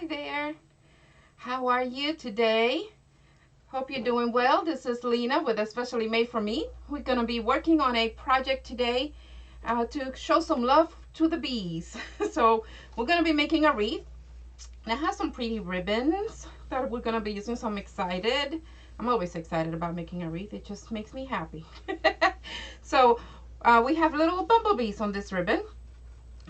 there. How are you today? Hope you're doing well. This is Lena with Especially Made for Me. We're going to be working on a project today to show some love to the bees. So we're going to be making a wreath. And it has some pretty ribbons that we're going to be using, so I'm excited. I'm always excited about making a wreath. It just makes me happy. So we have little bumblebees on this ribbon.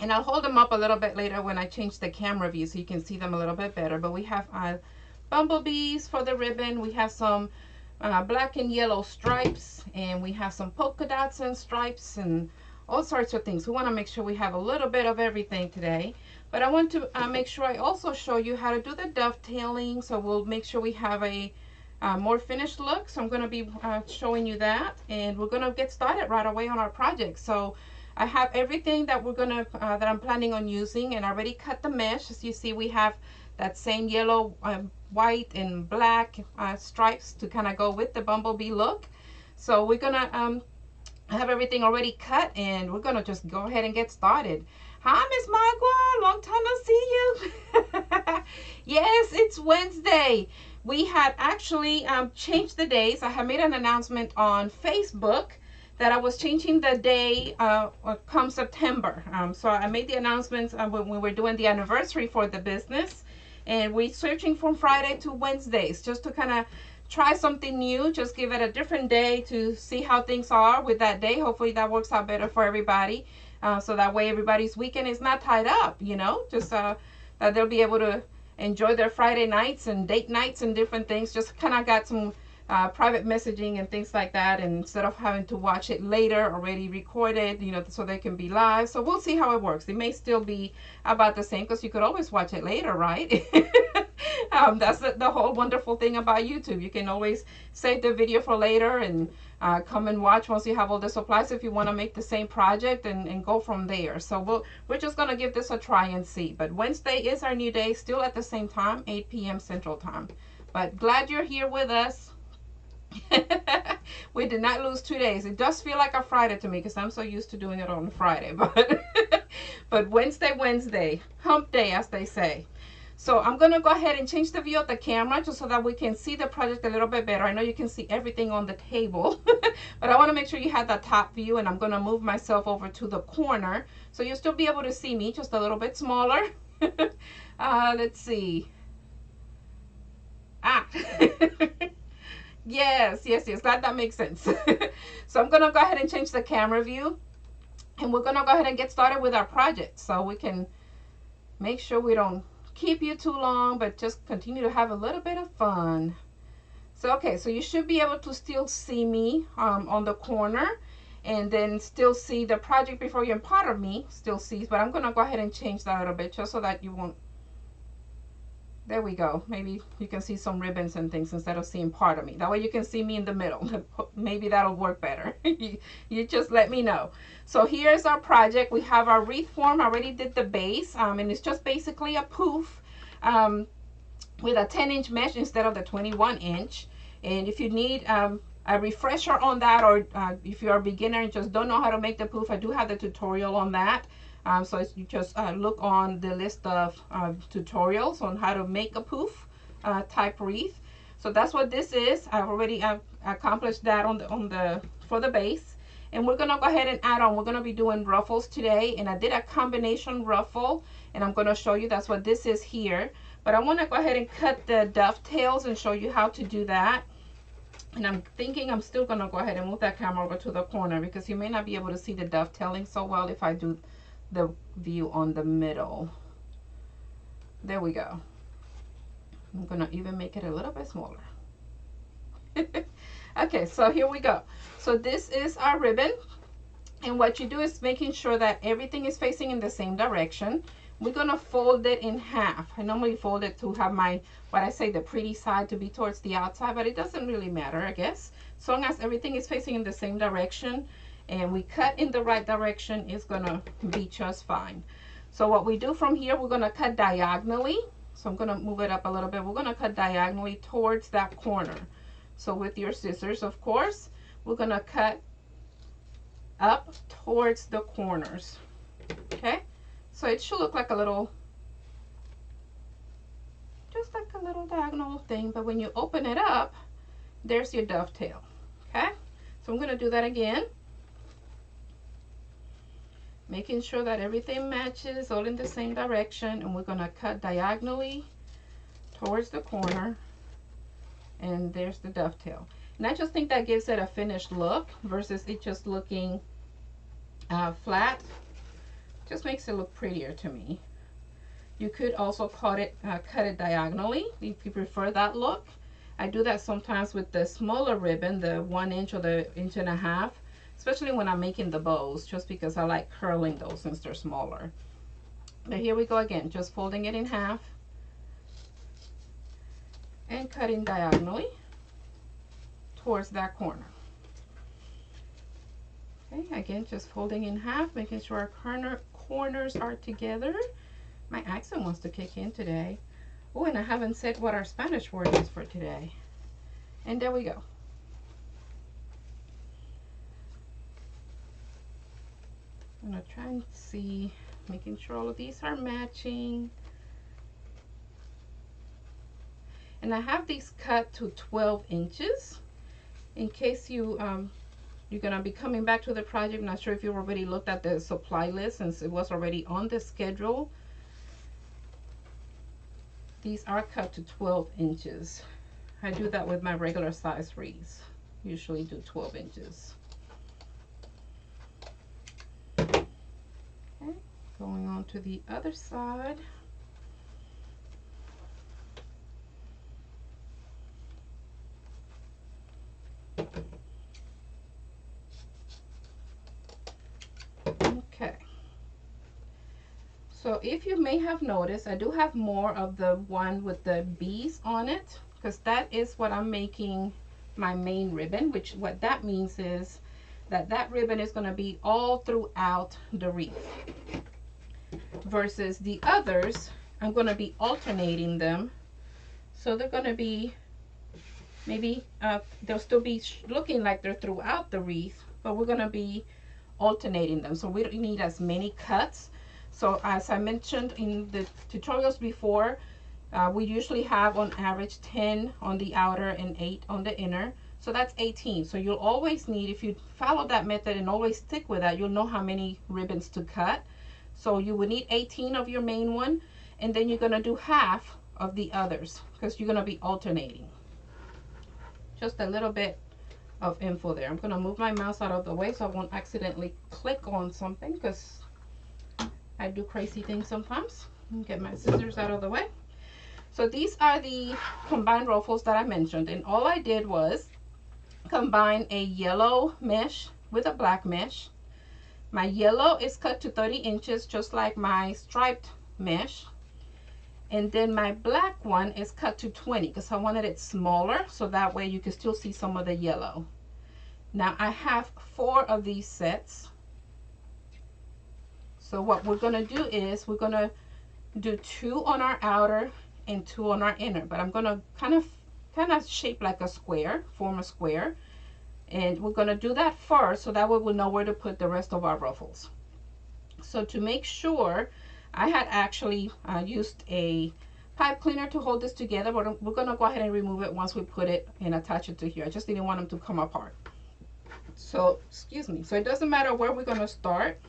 And I'll hold them up a little bit later when I change the camera view so you can see them a little bit better. But we have bumblebees for the ribbon. We have some black and yellow stripes. And we have some polka dots and stripes and all sorts of things. We want to make sure we have a little bit of everything today. But I want to make sure I also show you how to do the dovetailing. So we'll make sure we have a more finished look. So I'm going to be showing you that. And we're going to get started right away on our project. So I have everything that we're gonna that I'm planning on using, and I already cut the mesh. As you see, we have that same yellow, white, and black stripes to kind of go with the bumblebee look. So we're gonna have everything already cut, and we're gonna just go ahead and get started. Hi, Miss Magua, long time no see you. Yes, it's Wednesday. We had actually changed the days. I have made an announcement on Facebook that I was changing the day come September. So I made the announcements when we were doing the anniversary for the business, and we're switching from Friday to Wednesdays just to kind of try something new, just give it a different day to see how things are with that day. Hopefully that works out better for everybody, so that way everybody's weekend is not tied up, you know, just that they'll be able to enjoy their Friday nights and date nights and different things. Just kind of got some private messaging and things like that, and instead of having to watch it later, already recorded, you know, so they can be live. So we'll see how it works. It may still be about the same because you could always watch it later, right? That's the whole wonderful thing about YouTube. You can always save the video for later and come and watch once you have all the supplies if you want to make the same project, and go from there. So we're just going to give this a try and see. But Wednesday is our new day, still at the same time, 8 p.m. Central Time. But glad you're here with us. We did not lose 2 days. It does feel like a Friday to me because I'm so used to doing it on Friday, but Wednesday, hump day, as they say. So I'm going to go ahead and change the view of the camera just so that we can see the project a little bit better. I know you can see everything on the table, but I want to make sure you have the top view, and I'm going to move myself over to the corner so you'll still be able to see me, just a little bit smaller. Let's see. Yes, glad that makes sense. So I'm going to go ahead and change the camera view, and we're going to go ahead and get started with our project so we can make sure we don't keep you too long, but just continue to have a little bit of fun. So, okay, so you should be able to still see me on the corner, and then still see the project before you, and part of me still sees, but I'm going to go ahead and change that a little bit just so that you won't. There we go. Maybe you can see some ribbons and things instead of seeing part of me. That way you can see me in the middle. Maybe that'll work better. You just let me know. So here's our project. We have our wreath form. I already did the base, and it's just basically a poof with a 10-inch mesh instead of the 21-inch. And if you need a refresher on that, or if you're a beginner and just don't know how to make the poof, I do have the tutorial on that. So you just look on the list of tutorials on how to make a poof type wreath. So that's what this is. I've already accomplished that for the base, and we're gonna go ahead and add on. We're gonna be doing ruffles today, and I did a combination ruffle, and I'm gonna show you. That's what this is here. But I want to go ahead and cut the dovetails and show you how to do that. And I'm thinking I'm still gonna go ahead and move that camera over to the corner because you may not be able to see the dovetailing so well if I do the view on the middle. There we go. I'm gonna even make it a little bit smaller. Okay, so here we go. So this is our ribbon, and what you do is making sure that everything is facing in the same direction. We're gonna fold it in half. I normally fold it to have my, what I say, the pretty side to be towards the outside, but it doesn't really matter, I guess. So long as everything is facing in the same direction and we cut in the right direction, it's gonna be just fine. So what we do from here, we're gonna cut diagonally. So I'm gonna move it up a little bit. We're gonna cut diagonally towards that corner. So with your scissors, of course, we're gonna cut up towards the corners. Okay, so it should look like a little a little diagonal thing, but when you open it up, there's your dovetail. Okay, so I'm going to do that again, making sure that everything matches all in the same direction, and we're going to cut diagonally towards the corner, and there's the dovetail. And I just think that gives it a finished look versus it just looking flat. Just makes it look prettier to me. You could also cut it diagonally if you prefer that look. I do that sometimes with the smaller ribbon, the 1 inch or the 1.5 inches, especially when I'm making the bows, just because I like curling those since they're smaller. But here we go again, just folding it in half and cutting diagonally towards that corner. Okay, again, just folding in half, making sure our corners are together. My accent wants to kick in today. Oh, and I haven't said what our Spanish word is for today. And there we go. I'm gonna try and see, making sure all of these are matching. And I have these cut to 12 inches in case you're gonna be coming back to the project. I'm not sure if you already looked at the supply list since it was already on the schedule. These are cut to 12 inches. I do that with my regular size wreaths. Usually do 12 inches. Okay, going on to the other side. Okay. So if you may have noticed, I do have more of the one with the bees on it, because that is what I'm making my main ribbon, which what that means is that that ribbon is going to be all throughout the wreath. Versus the others, I'm going to be alternating them. So they're going to be, maybe they'll still be looking like they're throughout the wreath, but we're going to be alternating them. So we don't need as many cuts. So as I mentioned in the tutorials before, we usually have on average 10 on the outer and 8 on the inner. So that's 18. So you'll always need, if you follow that method and always stick with that, you'll know how many ribbons to cut. So you would need 18 of your main one, and then you're going to do half of the others because you're going to be alternating. Just a little bit of info there. I'm going to move my mouse out of the way so I won't accidentally click on something, because I do crazy things sometimes. Get my scissors out of the way. So these are the combined ruffles that I mentioned, and all I did was combine a yellow mesh with a black mesh. My yellow is cut to 30 inches just like my striped mesh, and then my black one is cut to 20 because I wanted it smaller so that way you can still see some of the yellow. Now I have 4 of these sets. So what we're going to do is we're going to do 2 on our outer and 2 on our inner, but I'm going to kind of shape like a square, form a square, and we're going to do that first so that way we'll know where to put the rest of our ruffles. So to make sure, I had actually used a pipe cleaner to hold this together, but we're going to go ahead and remove it once we put it and attach it to here. I just didn't want them to come apart. So excuse me, so it doesn't matter where we're going to start.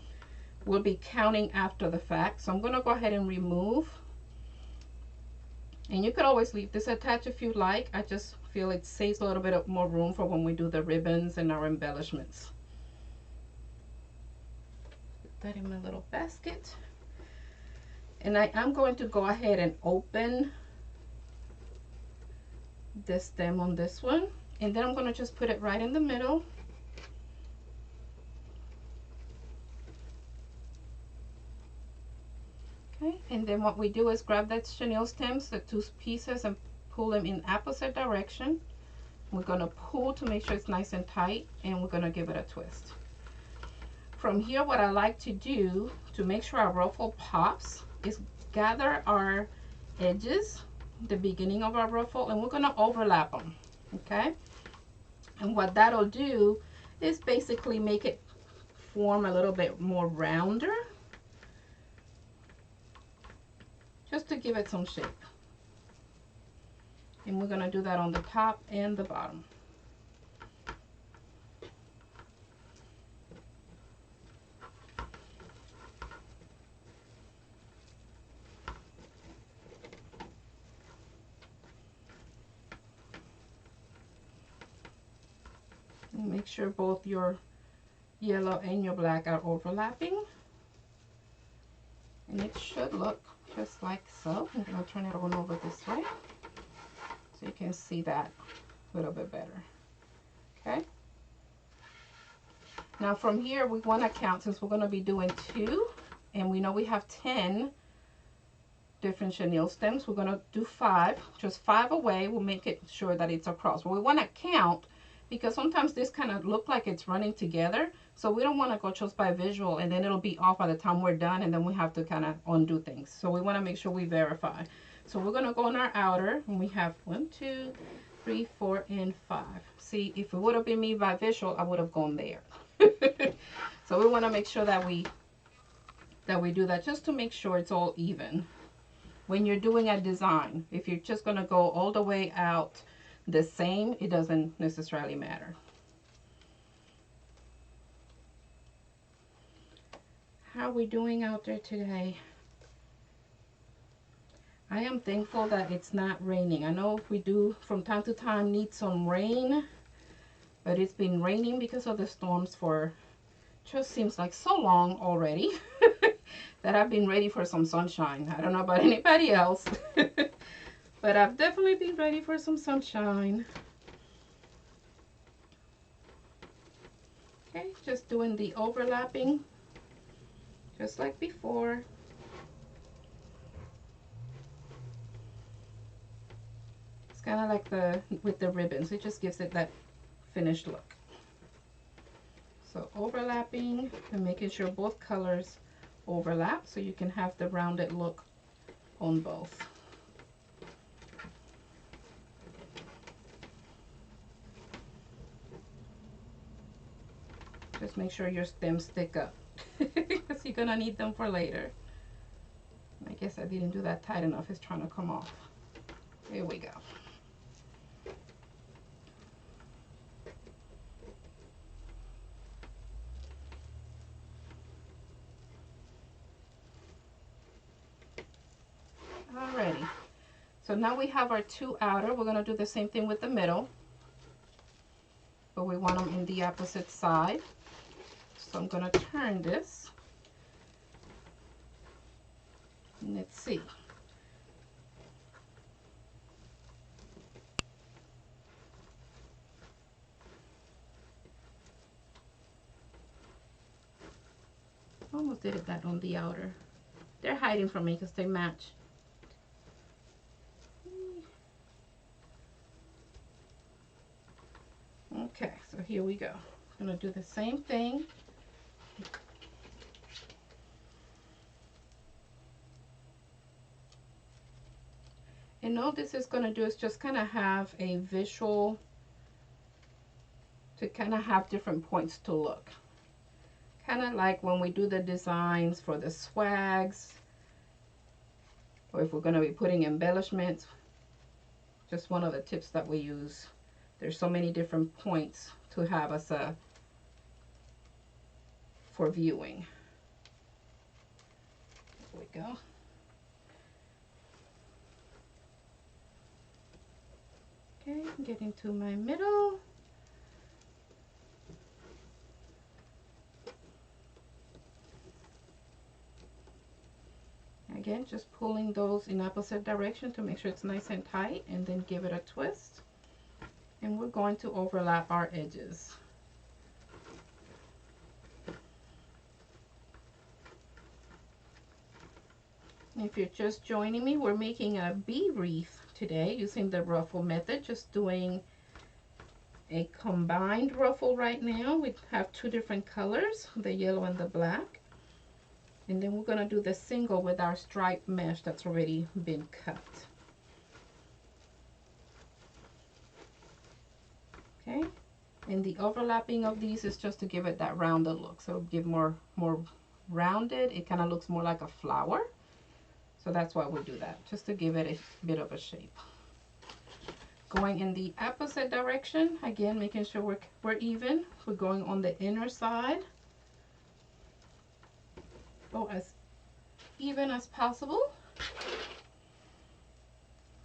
We'll be counting after the fact. So I'm going to go ahead and remove. And you could always leave this attached if you like. I just feel it saves a little bit of more room for when we do the ribbons and our embellishments. Put that in my little basket. And I am going to go ahead and open the stem on this one. And then I'm going to just put it right in the middle. Okay, and then what we do is grab that chenille stems, the 2 pieces, and pull them in opposite direction. We're going to pull to make sure it's nice and tight, and we're going to give it a twist. From here, what I like to do to make sure our ruffle pops is gather our edges, the beginning of our ruffle, and we're going to overlap them. Okay, and what that'll do is basically make it form a little bit more rounder, just to give it some shape. And we're going to do that on the top and the bottom. And make sure both your yellow and your black are overlapping. And it should look just like so. I'm going to turn it on over this way so you can see that a little bit better. Okay. Now from here we want to count, since we're going to be doing 2 and we know we have 10 different chenille stems, we're going to do 5, just 5 away. We'll make it sure that it's across. But we want to count because sometimes this kind of look like it's running together. So we don't want to go just by visual and then it'll be off by the time we're done and then we have to kind of undo things. So we want to make sure we verify. So we're going to go on our outer and we have 1, 2, 3, 4, and 5. See, if it would have been me by visual, I would have gone there. So we want to make sure that we do that just to make sure it's all even. When you're doing a design, if you're just going to go all the way out the same, it doesn't necessarily matter. How are we doing out there today? I am thankful that it's not raining. I know we do from time to time need some rain, but it's been raining because of the storms for just seems like so long already that I've been ready for some sunshine. I don't know about anybody else, but I've definitely been ready for some sunshine. Okay, just doing the overlapping just like before. It's kind of like with the ribbons, it just gives it that finished look. So overlapping and making sure both colors overlap so you can have the rounded look on both. Just make sure your stems stick up because you're gonna need them for later. I guess I didn't do that tight enough. It's trying to come off. Here we go. Alrighty. So now we have our 2 outer. We're gonna do the same thing with the middle, but we want them in the opposite side. So I'm gonna turn this. And let's see. Almost did that on the outer. They're hiding from me because they match. Okay, so here we go. I'm gonna do the same thing. And all this is gonna do is just kind of have a visual to kind of have different points to look. Kind of like when we do the designs for the swags, or if we're going to be putting embellishments, just one of the tips that we use. There's so many different points to have as a for viewing. There we go. Okay, get into my middle. Again, just pulling those in opposite direction to make sure it's nice and tight, and then give it a twist. And we're going to overlap our edges. If you're just joining me, we're making a bee wreath today using the ruffle method, just doing a combined ruffle right now. We have 2 different colors, the yellow and the black. And then we're going to do the single with our stripe mesh that's already been cut. Okay, and the overlapping of these is just to give it that rounded look. So give more rounded. It kind of looks more like a flower. So that's why we do that, just to give it a bit of a shape. going in the opposite direction. Again, making sure we're even. We're going on the inner side. Go as even as possible.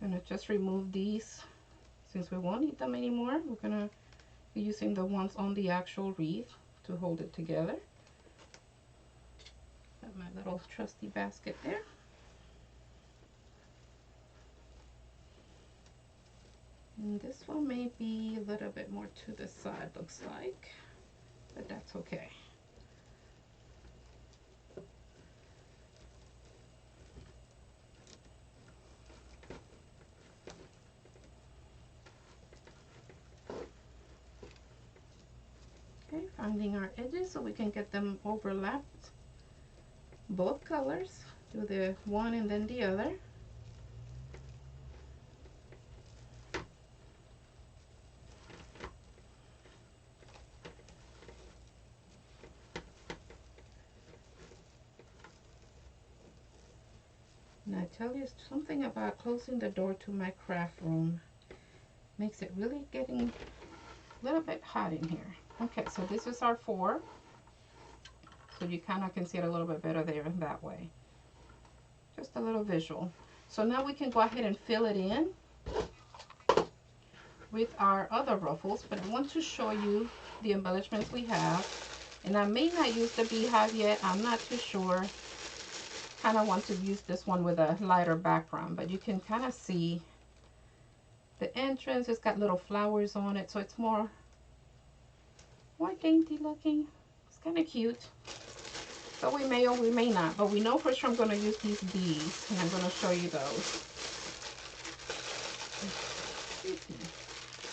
I'm gonna just remove these since we won't need them anymore. We're gonna be using the ones on the actual wreath to hold it together. Got my little trusty basket there. And this one may be a little bit more to the side, looks like, but that's okay. Okay, finding our edges so we can get them overlapped, both colors. Do the one and then the other. And I tell you something about closing the door to my craft room. Makes it really getting a little bit hot in here. Okay, so this is our 4. So you kind of can see it a little bit better there that way. Just a little visual. So now we can go ahead and fill it in with our other ruffles, but I want to show you the embellishments we have. And I may not use the beehive yet, I'm not too sure. Kind of want to use this one with a lighter background, but you can kind of see the entrance. It's got little flowers on it, so it's more dainty looking. It's kind of cute. So we may or we may not, but we know for sure I'm going to use these bees, and I'm going to show you those.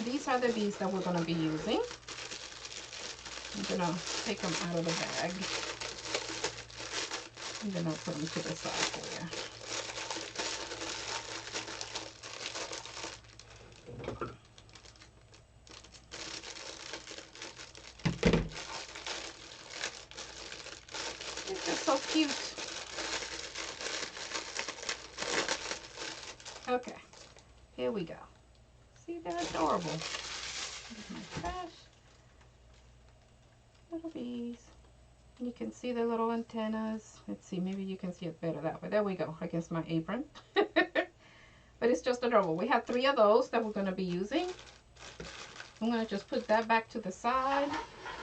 These are the bees that we're going to be using. I'm going to take them out of the bag. And then I'll put them to the side for you. They're just so cute. Okay, here we go. See, they're adorable. Here's my trash. Little bees. You can see the little antennas. Let's see, maybe you can see it better that way. There we go, against my apron. But it's just adorable. We have 3 of those that we're going to be using. I'm going to just put that back to the side.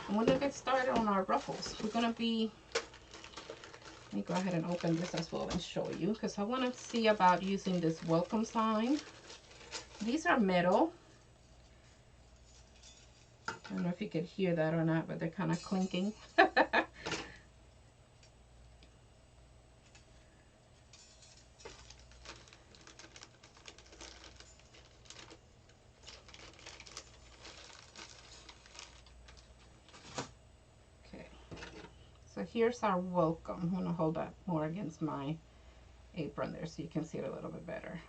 And we're going to get started on our ruffles. We're going to be, let me go ahead and open this as well and show you, because I want to see about using this welcome sign. These are metal. I don't know if you could hear that or not, but they're kind of clinking. So here's our welcome. I'm going to hold that more against my apron there so you can see it a little bit better.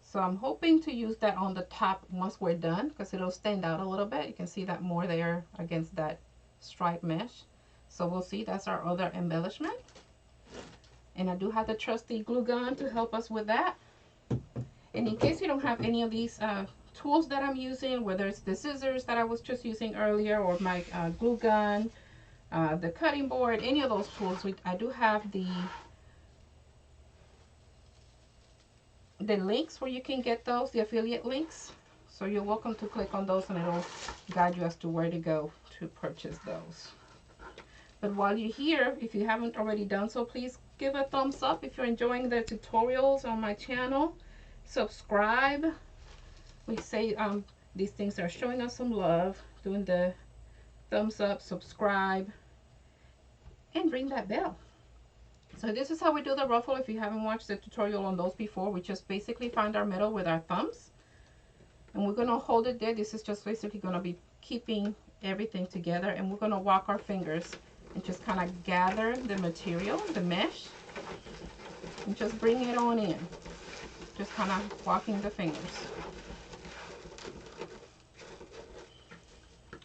So I'm hoping to use that on the top once we're done, because it'll stand out a little bit. You can see that more there against that stripe mesh. So we'll see. That's our other embellishment. And I do have the trusty glue gun to help us with that. And in case you don't have any of these tools that I'm using, whether it's the scissors that I was just using earlier, or my glue gun, the cutting board, any of those tools, I do have the links where you can get those, the affiliate links. So you're welcome to click on those and it'll guide you as to where to go to purchase those. But while you're here, if you haven't already done so, please give a thumbs up if you're enjoying the tutorials on my channel. Subscribe. We say these things are showing us some love, doing the thumbs up, subscribe, and ring that bell. So this is how we do the ruffle. If you haven't watched the tutorial on those before, we just basically find our middle with our thumbs. And we're going to hold it there. This is just basically going to be keeping everything together. And we're going to walk our fingers and just kind of gather the material, the mesh, and just bring it on in. Just kind of walking the fingers.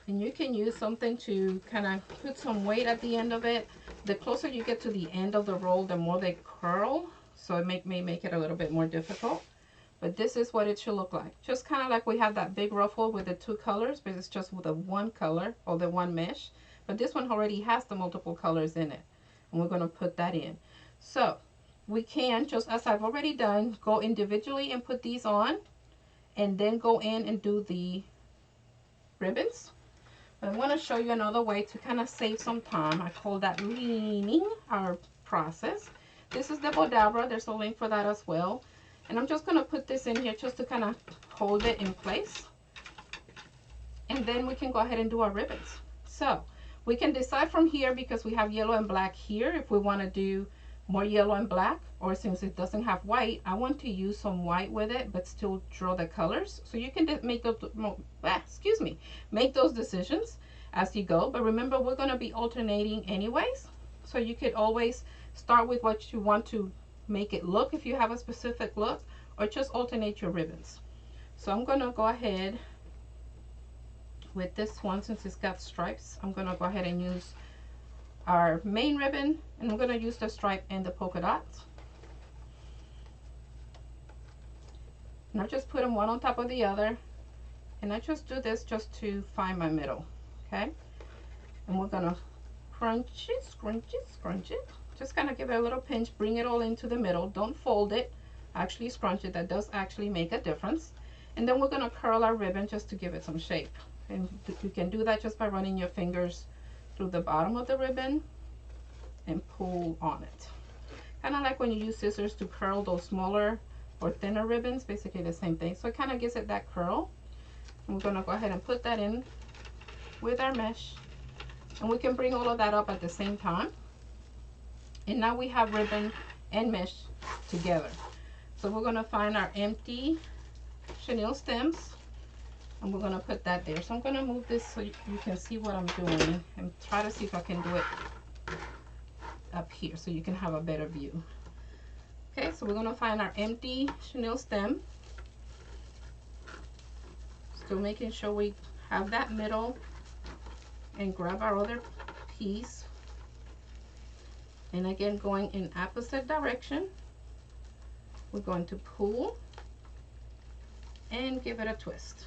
And you can use something to kind of put some weight at the end of it. The closer you get to the end of the roll, the more they curl. so it may make it a little bit more difficult. But this is what it should look like. Just kind of like we have that big ruffle with the 2 colors, but it's just with the 1 color or the 1 mesh. But this one already has the multiple colors in it. And we're going to put that in. So we can, just as I've already done, go individually and put these on. And then go in and do the ribbons. But I want to show you another way to kind of save some time. I call that leaning our process. This is the Bodabra. There's a link for that as well. And I'm just going to put this in here just to kind of hold it in place. And then we can go ahead and do our ribbons. So we can decide from here, because we have yellow and black here, if we want to do more yellow and black, or since it doesn't have white, I want to use some white with it but still draw the colors. So you can make those, make those decisions as you go. But remember, we're going to be alternating anyways, so you could always start with what you want to make it look, if you have a specific look, or just alternate your ribbons. So I'm going to go ahead with this one. Since it's got stripes, I'm going to go ahead and use our main ribbon, and I'm going to use the stripe and the polka dots. And I just put them one on top of the other, and I just do this just to find my middle. Okay, and we're going to crunch it, scrunch it. Just kind of give it a little pinch, bring it all into the middle. Don't fold it, actually scrunch it. That does actually make a difference. And then we're going to curl our ribbon just to give it some shape. And you can do that just by running your fingers through the bottom of the ribbon and pull on it. Kind of like when you use scissors to curl those smaller or thinner ribbons, basically the same thing. So it kind of gives it that curl. And we're going to go ahead and put that in with our mesh. And we can bring all of that up at the same time. And now we have ribbon and mesh together. So we're going to find our empty chenille stems, and we're going to put that there. So I'm going to move this so you can see what I'm doing, and try to see if I can do it up here so you can have a better view. Okay, so we're going to find our empty chenille stem. Still making sure we have that middle, and grab our other piece. And again, going in opposite direction, we're going to pull and give it a twist.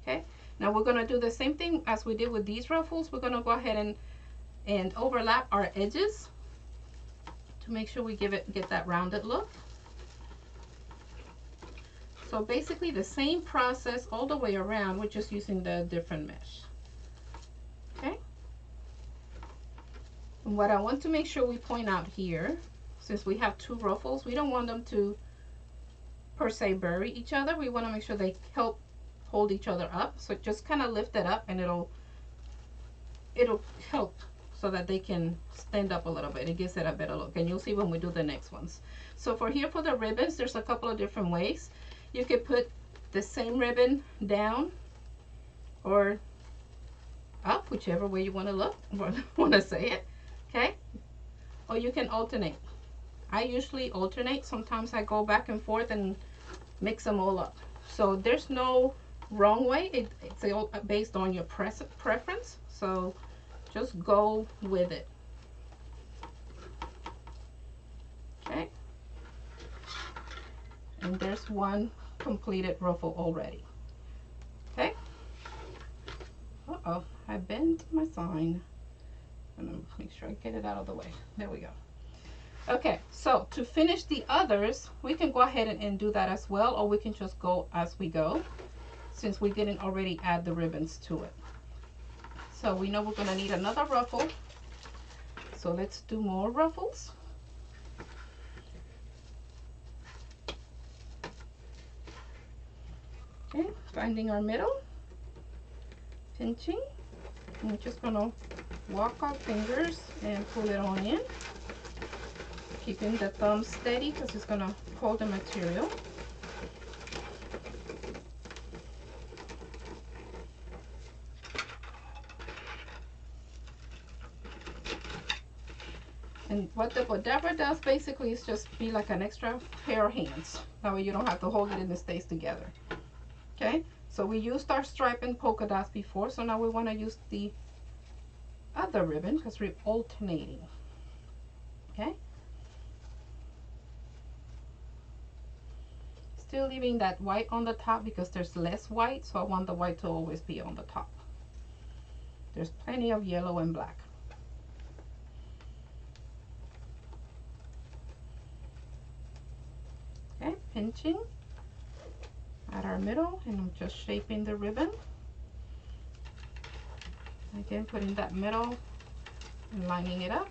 Okay, now we're going to do the same thing as we did with these ruffles. We're going to go ahead and overlap our edges to make sure we get that rounded look. So basically the same process all the way around, we're just using the different mesh. Okay. And what I want to make sure we point out here, since we have 2 ruffles, we don't want them to per se bury each other. We want to make sure they help hold each other up. So just kind of lift it up, and it'll help so that they can stand up a little bit. It gives it a better look, and you'll see when we do the next ones. So for the ribbons, there's a couple of different ways. You could put the same ribbon down or up, whichever way you want to look, want to say it. Okay, or you can alternate. I usually alternate. Sometimes I go back and forth and mix them all up. So there's no wrong way. It's all based on your preference. So just go with it. Okay, and there's one completed ruffle already. Okay. Uh-oh, I bent my sign. I'm gonna make sure I get it out of the way. There we go. Okay, so to finish the others, we can go ahead and do that as well, or we can just go as we go, since we didn't already add the ribbons to it. So we know we're gonna need another ruffle. So let's do more ruffles. Okay, finding our middle, pinching, and we're just gonna walk our fingers and pull it on in, keeping the thumb steady because it's gonna hold the material. And what the Bodabra does basically is just be like an extra pair of hands. That way you don't have to hold it and it stays together. Okay, so we used our stripe and polka dots before, so now we want to use the other ribbon because we're alternating. Okay, still leaving that white on the top because there's less white, so I want the white to always be on the top. There's plenty of yellow and black. Okay, pinching at our middle, and I'm just shaping the ribbon. Again, putting that middle and lining it up.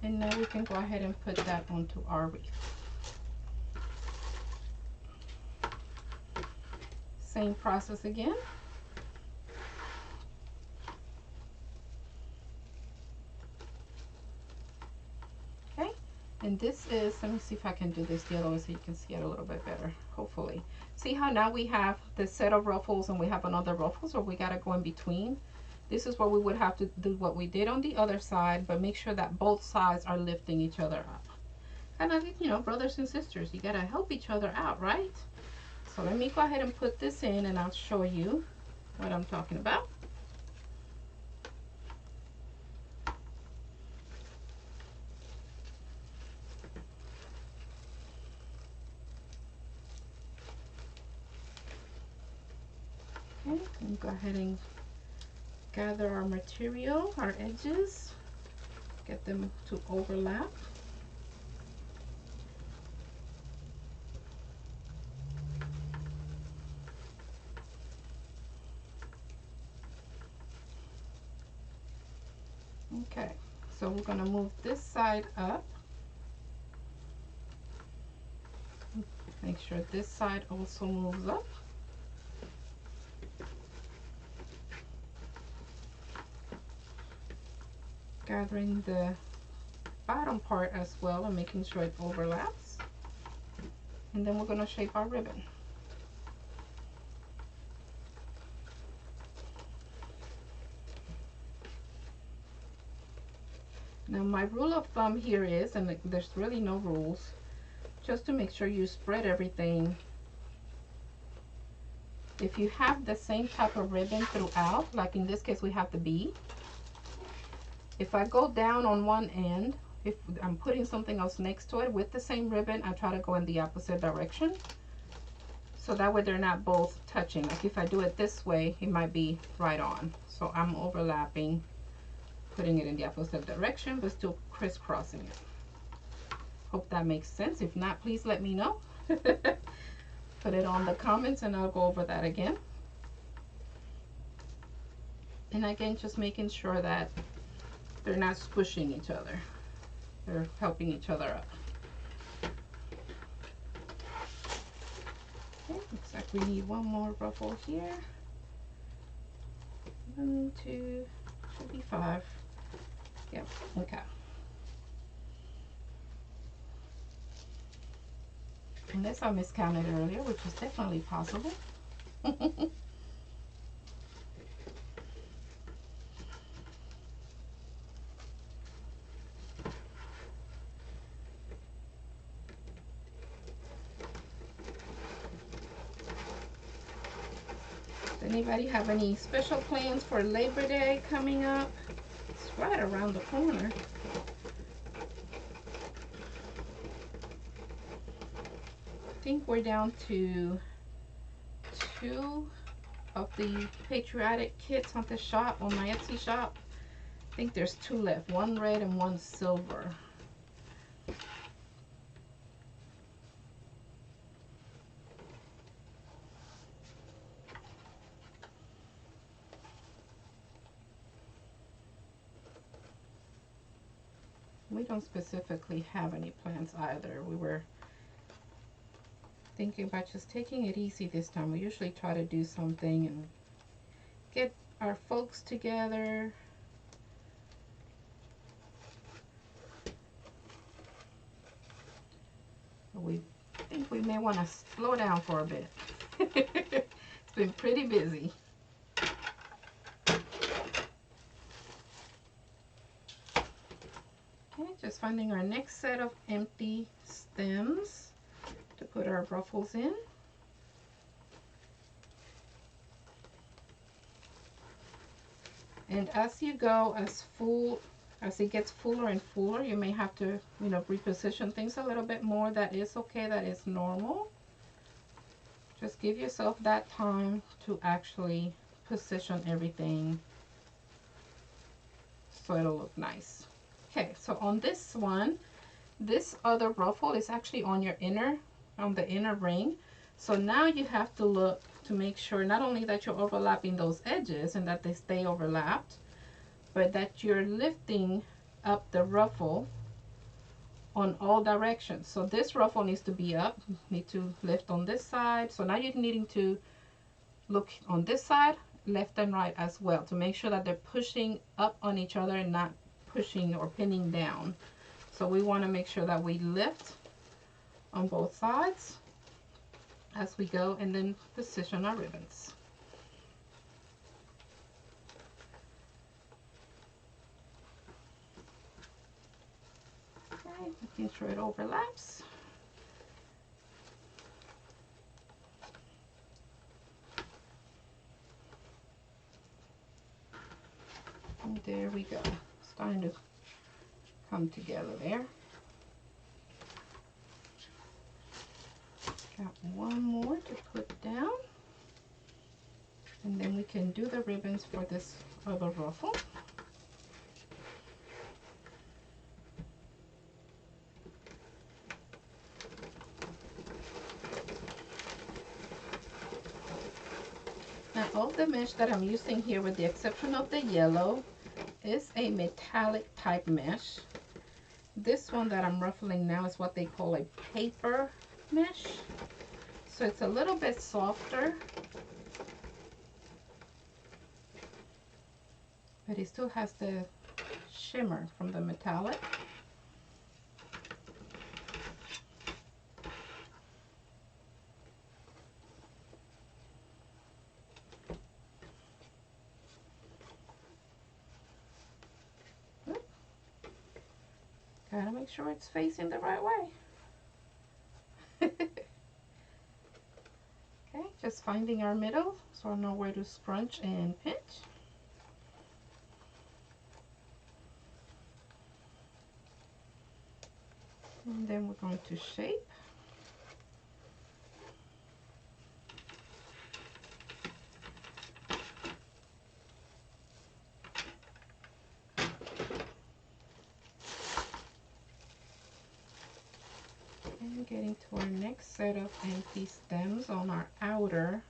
And now we can go ahead and put that onto our wreath. Same process again. Okay, and this is, let me see if I can do this the other way so you can see it a little bit better, hopefully. See how now we have this set of ruffles and we have another ruffle, so we gotta go in between. This is where we would have to do what we did on the other side, but make sure that both sides are lifting each other up. Kind of, you know, brothers and sisters, you gotta help each other out, right? So let me go ahead and put this in and I'll show you what I'm talking about. Okay, and go ahead and gather our material, our edges, get them to overlap. Okay, so we're going to move this side up. Make sure this side also moves up. Gathering the bottom part as well and making sure it overlaps. And then we're going to shape our ribbon. Now my rule of thumb here is, and there's really no rules, just to make sure you spread everything. If you have the same type of ribbon throughout, like in this case we have the bee, if I go down on one end, if I'm putting something else next to it with the same ribbon, I try to go in the opposite direction. So that way they're not both touching. Like if I do it this way, it might be right on. So I'm overlapping, putting it in the opposite direction, but still crisscrossing it. Hope that makes sense. If not, please let me know. Put it on the comments and I'll go over that again. And again, just making sure that they're not squishing each other. They're helping each other up. Okay, looks like we need one more ruffle here. 1, 2, should be 5. Yep, okay. Unless I miscounted earlier, which is definitely possible. Anybody have any special plans for Labor Day coming up? It's right around the corner. I think we're down to 2 of the patriotic kits on the shop, on my Etsy shop. I think there's 2 left, 1 red and 1 silver. We don't specifically have any plans either. We were thinking about just taking it easy this time. We usually try to do something and get our folks together. But we think we may want to slow down for a bit. It's been pretty busy. Okay, just finding our next set of empty stems to put our ruffles in. And as you go, as full As it gets fuller and fuller, you may have to, you know, reposition things a little bit more. That is okay, that is normal. Just give yourself that time to actually position everything so it'll look nice. Okay, so on this one, this other ruffle is actually on your on the inner ring. So now you have to look to make sure not only that you're overlapping those edges and that they stay overlapped, but that you're lifting up the ruffle on all directions. So this ruffle needs to be up, need to lift on this side. So now you're needing to look on this side, left and right as well, to make sure that they're pushing up on each other and not pushing or pinning down. So we want to make sure that we lift on both sides as we go, and then position our ribbons. Okay, making sure it overlaps. And there we go. Starting to come together there. Got one more to put down. And then we can do the ribbons for this other ruffle. Now all the mesh that I'm using here, with the exception of the yellow, is a metallic type mesh. This one that I'm ruffling now is what they call a paper mesh. So it's a little bit softer, but it still has the shimmer from the metallic. Gotta make sure it's facing the right way. Okay, just finding our middle so I know where to scrunch and pinch. And then we're going to shape. And getting to our next set of empty stems on our outer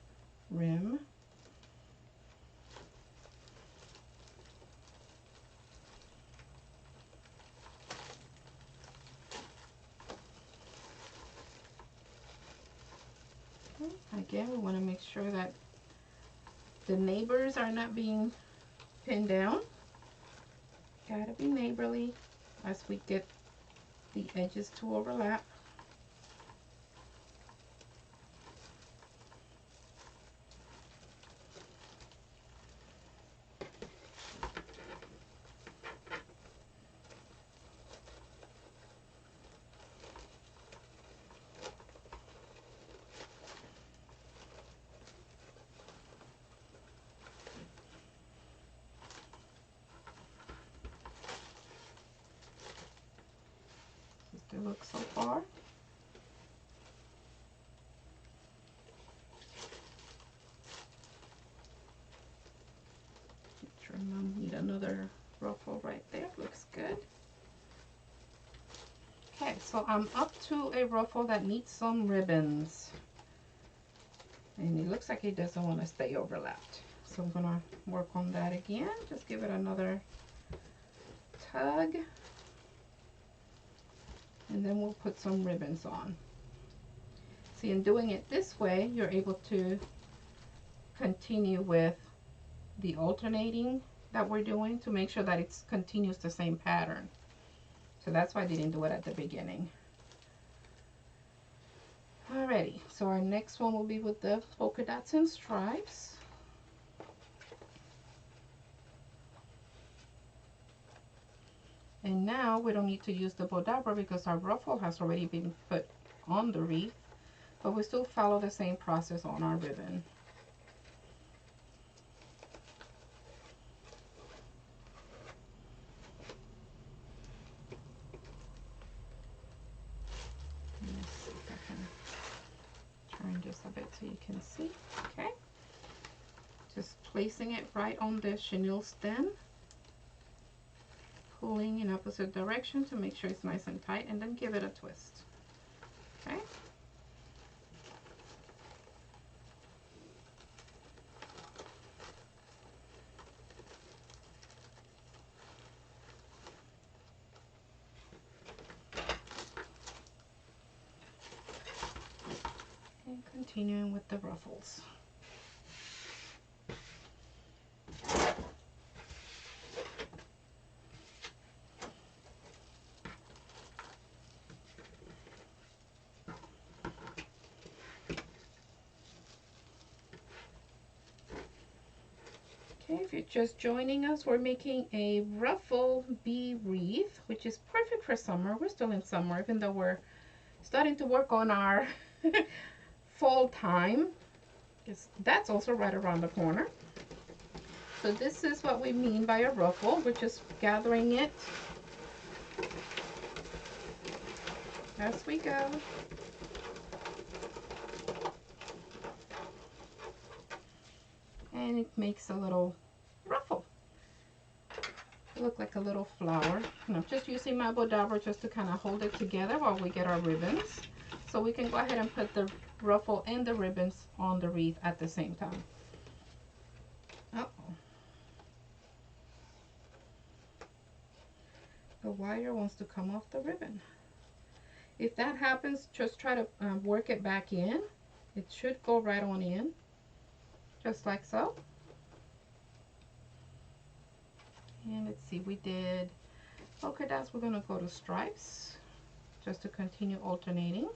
rim. Again, we want to make sure that the neighbors are not being pinned down. Gotta be neighborly as we get the edges to overlap. The look so far. Need another ruffle right there. Looks good. Okay, so I'm up to a ruffle that needs some ribbons, and it looks like it doesn't want to stay overlapped. So I'm gonna work on that again. Just give it another tug. And then we'll put some ribbons on. See, in doing it this way, you're able to continue with the alternating that we're doing to make sure that it continues the same pattern. So that's why I didn't do it at the beginning. Alrighty, so our next one will be with the polka dots and stripes. And now we don't need to use the bodabra because our ruffle has already been put on the wreath, but we still follow the same process on our ribbon. just a bit so you can see. Okay. Just placing it right on the chenille stem. Pulling in opposite direction to make sure it's nice and tight, and then give it a twist. Okay. And continuing with the ruffles. Okay, if you're just joining us, we're making a ruffle bee wreath, which is perfect for summer. We're still in summer, even though we're starting to work on our fall time. That's also right around the corner. So this is what we mean by a ruffle. We're just gathering it as we go. And it makes a little ruffle. It looks like a little flower. And I'm just using my bodabra just to kind of hold it together while we get our ribbons. So we can go ahead and put the ruffle and the ribbons on the wreath at the same time. Uh-oh. The wire wants to come off the ribbon. If that happens, just try to work it back in. It should go right on in, just like so. And let's see, we did polka dots. We're gonna go to stripes just to continue alternating.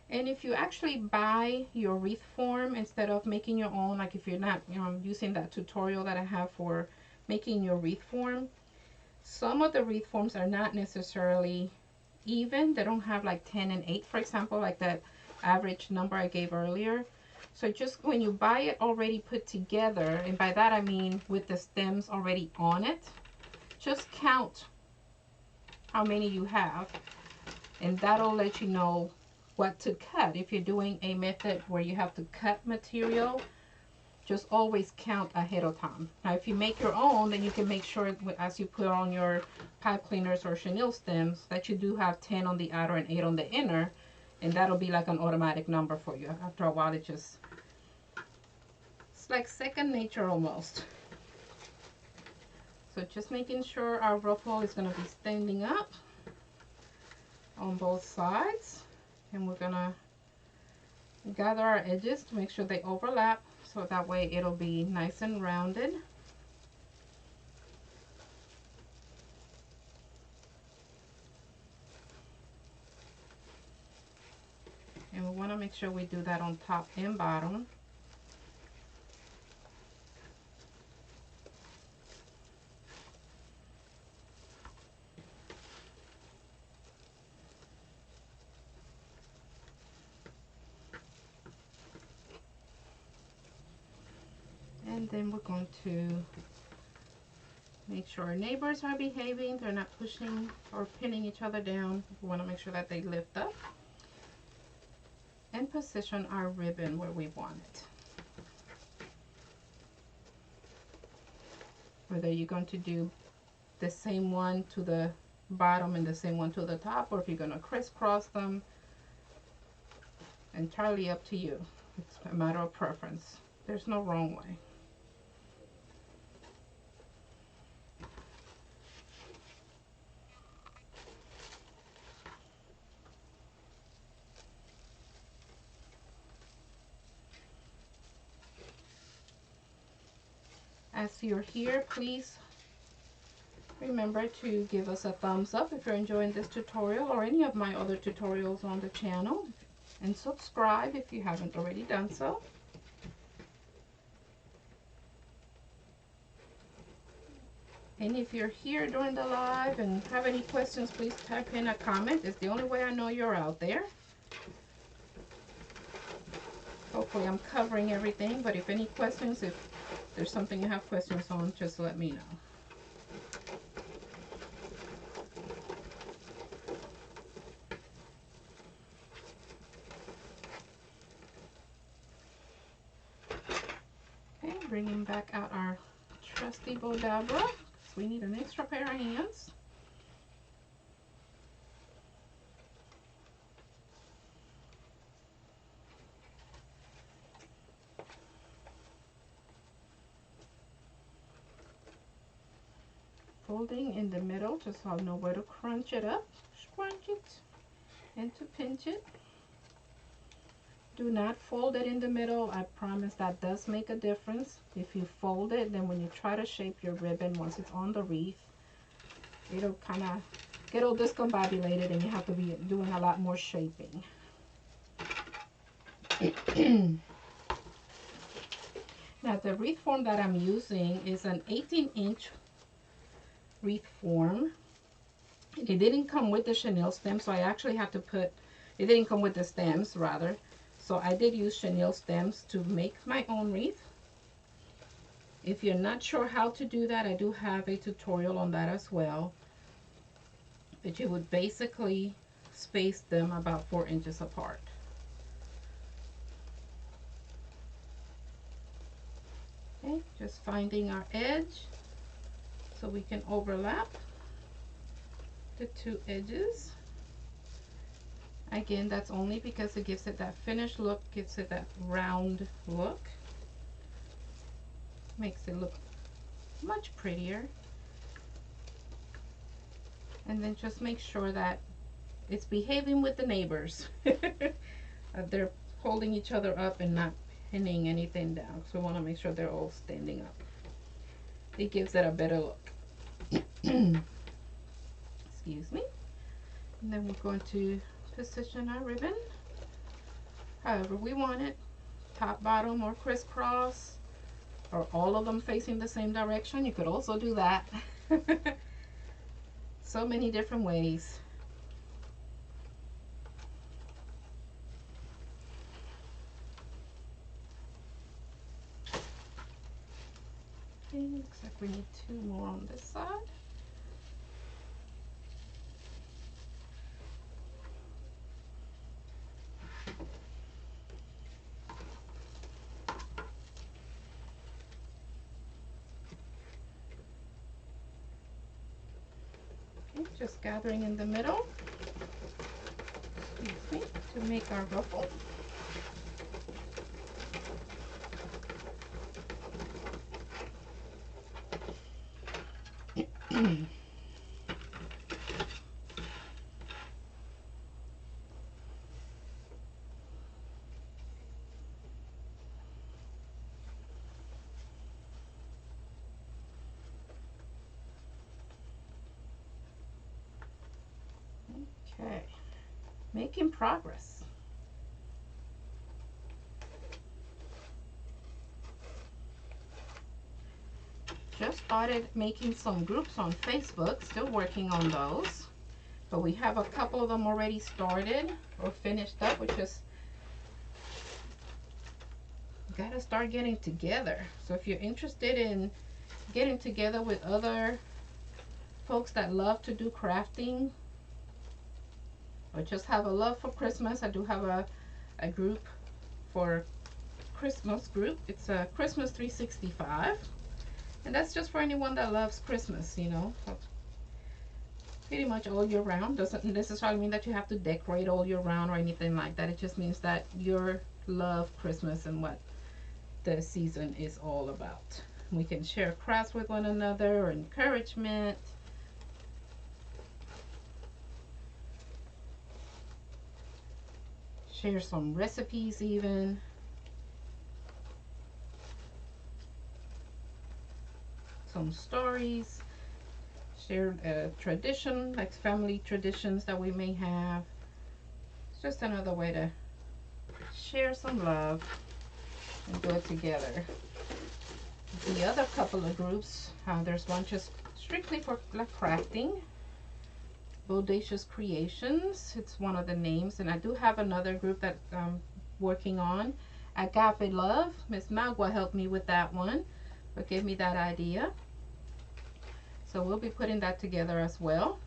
And if you actually buy your wreath form instead of making your own, like if you're not using that tutorial that I have for making your wreath form, some of the wreath forms are not necessarily even. They don't have like 10 and 8, for example, like that average number I gave earlier. So just when you buy it already put together, and by that I mean with the stems already on it, just count how many you have, and that'll let you know what to cut. If you're doing a method where you have to cut material, just always count ahead of time. Now if you make your own, then you can make sure as you put on your pipe cleaners or chenille stems that you do have 10 on the outer and 8 on the inner, and that'll be like an automatic number for you. After a while, it's like second nature almost. So just making sure our ruffle is going to be standing up on both sides, and we're going to gather our edges to make sure they overlap, so that way it'll be nice and rounded. And we want to make sure we do that on top and bottom. And then we're going to make sure our neighbors are behaving. They're not pushing or pinning each other down. We want to make sure that they lift up. And position our ribbon where we want it. Whether you're going to do the same one to the bottom and the same one to the top, or if you're going to crisscross them, entirely up to you. It's a matter of preference. There's no wrong way. As you're here, please remember to give us a thumbs up if you're enjoying this tutorial or any of my other tutorials on the channel, and subscribe if you haven't already done so. And if you're here during the live and have any questions, please type in a comment. It's the only way I know you're out there. Hopefully I'm covering everything, but if any questions, if there's something you have questions on, just let me know. Bringing back out our trusty Bodabra, because we need an extra pair of hands. Folding in the middle, just so I know where to crunch it up, scrunch it, and to pinch it. Do not fold it in the middle. I promise that does make a difference. If you fold it, then when you try to shape your ribbon, once it's on the wreath, it'll kind of get all discombobulated and you have to be doing a lot more shaping. Now the wreath form that I'm using is an 18-inch wreath form. It didn't come with the chenille stem, so I actually had to put, it didn't come with the stems rather. So I did use chenille stems to make my own wreath. If you're not sure how to do that, I do have a tutorial on that as well. But you would basically space them about 4 inches apart. Okay, just finding our edge so we can overlap the two edges. Again, that's only because it gives it that finished look, gives it that round look. Makes it look much prettier. And then just make sure that it's behaving with the neighbors. They're holding each other up and not pinning anything down. So we want to make sure they're all standing up. It gives it a better look. Excuse me. And then we're going to position our ribbon however we want it, top, bottom, or crisscross, or all of them facing the same direction. You could also do that. So many different ways. Okay, looks like we need 2 more on this side. Just gathering in the middle, excuse me, to make our ruffle. Okay, making progress. Just started making some groups on Facebook, still working on those. But we have a couple of them already started or finished up, which is gotta start getting together. So if you're interested in getting together with other folks that love to do crafting, or just have a love for Christmas, I do have a group for Christmas group. It's a Christmas 365, and that's just for anyone that loves Christmas, you know, pretty much all year round. Doesn't necessarily mean that you have to decorate all year round or anything like that. It just means that you love Christmas and what the season is all about. We can share crafts with one another or encouragement. Share some recipes even. Some stories. Share a tradition, like family traditions that we may have. It's just another way to share some love and do it together. The other couple of groups, there's one just strictly for like crafting. Bodacious Creations, it's one of the names, and I do have another group that I'm working on. Agape Love, Miss Magua helped me with that one, but gave me that idea. So we'll be putting that together as well.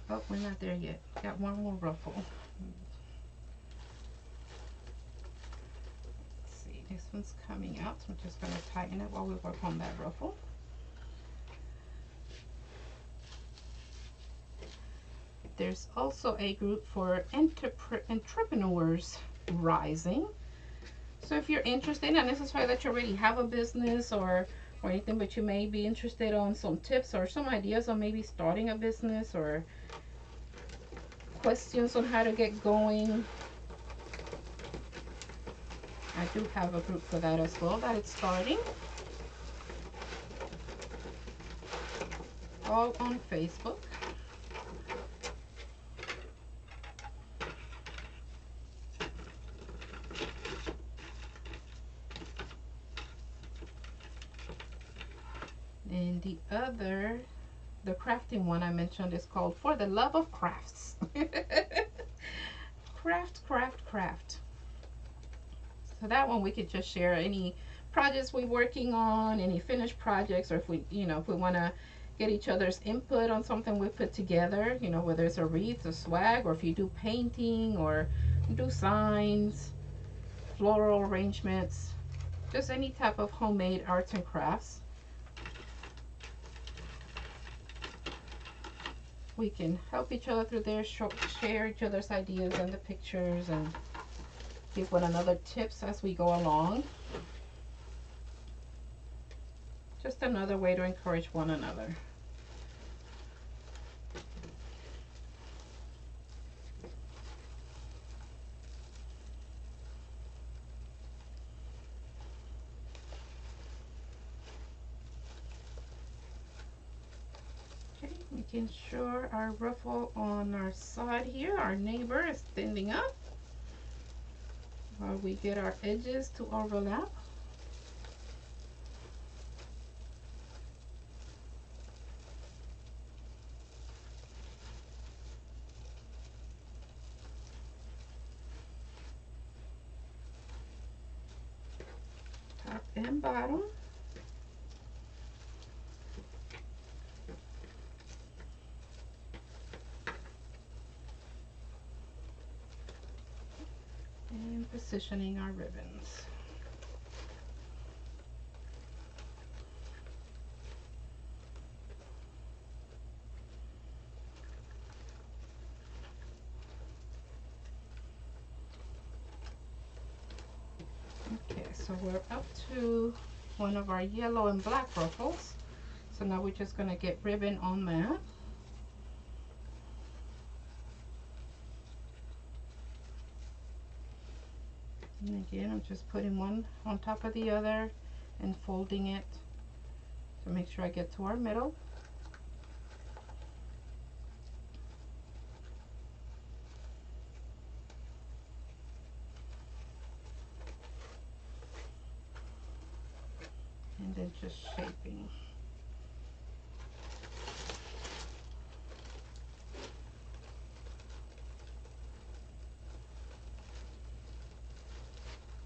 Oh, we're not there yet. Got one more ruffle. Let's see. This one's coming out, so I'm just going to tighten it while we work on that ruffle. There's also a group for entrepreneurs rising. So if you're interested, not necessarily that you already have a business or anything, but you may be interested on some tips or some ideas on maybe starting a business or questions on how to get going, I do have a group for that as well that it's starting. All on Facebook. And the crafting one I mentioned is called For the Love of Crafts. Craft. So that one we could just share any projects we're working on, any finished projects, or if we, if we want to get each other's input on something we put together, whether it's a wreath, a swag, or if you do painting or do signs, floral arrangements, just any type of homemade arts and crafts. We can help each other through there, share each other's ideas and the pictures, and give one another tips as we go along. Just another way to encourage one another. Okay, making sure our ruffle on our side here, our neighbor, is standing up while we get our edges to overlap. Top and bottom. And positioning our ribbons. Okay, so we're up to one of our yellow and black ruffles. So now we're just going to get ribbon on that. And again, I'm just putting one on top of the other and folding it to make sure I get to our middle. And then just shaping.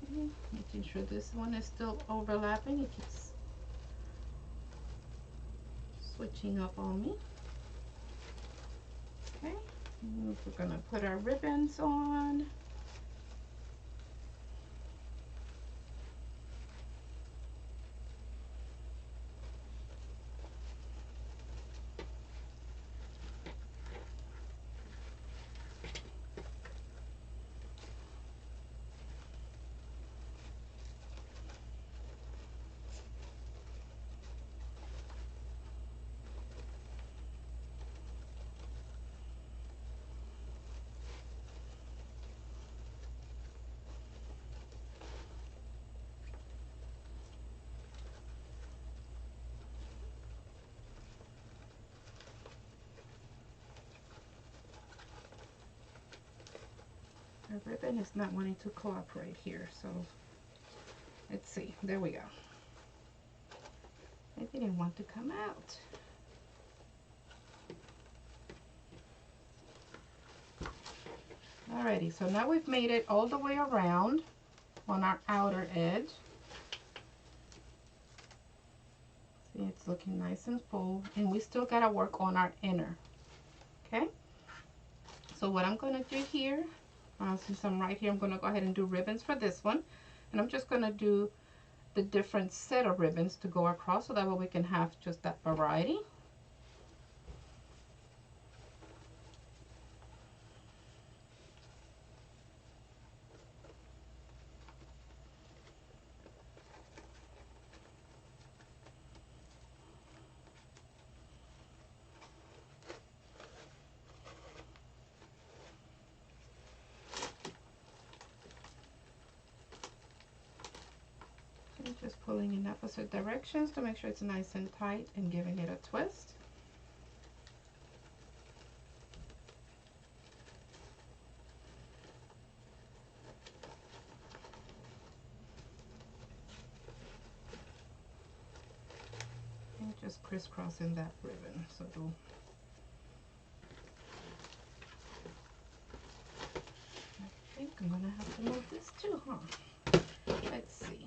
Okay, making sure this one is still overlapping. It keeps switching up on me. Okay, and we're gonna put our ribbons on. The ribbon is not wanting to cooperate here, so let's see. There we go. It didn't want to come out. Alrighty, so now we've made it all the way around on our outer edge. See, it's looking nice and full, and we still gotta work on our inner. Okay, so what I'm gonna do here, since I'm right here, I'm gonna go ahead and do ribbons for this one. And I'm just gonna do the different set of ribbons to go across so that way we can have just that variety. Just pulling in opposite directions to make sure it's nice and tight and giving it a twist. And just crisscrossing that ribbon. So do I think I'm gonna have to move this too, huh? Let's see.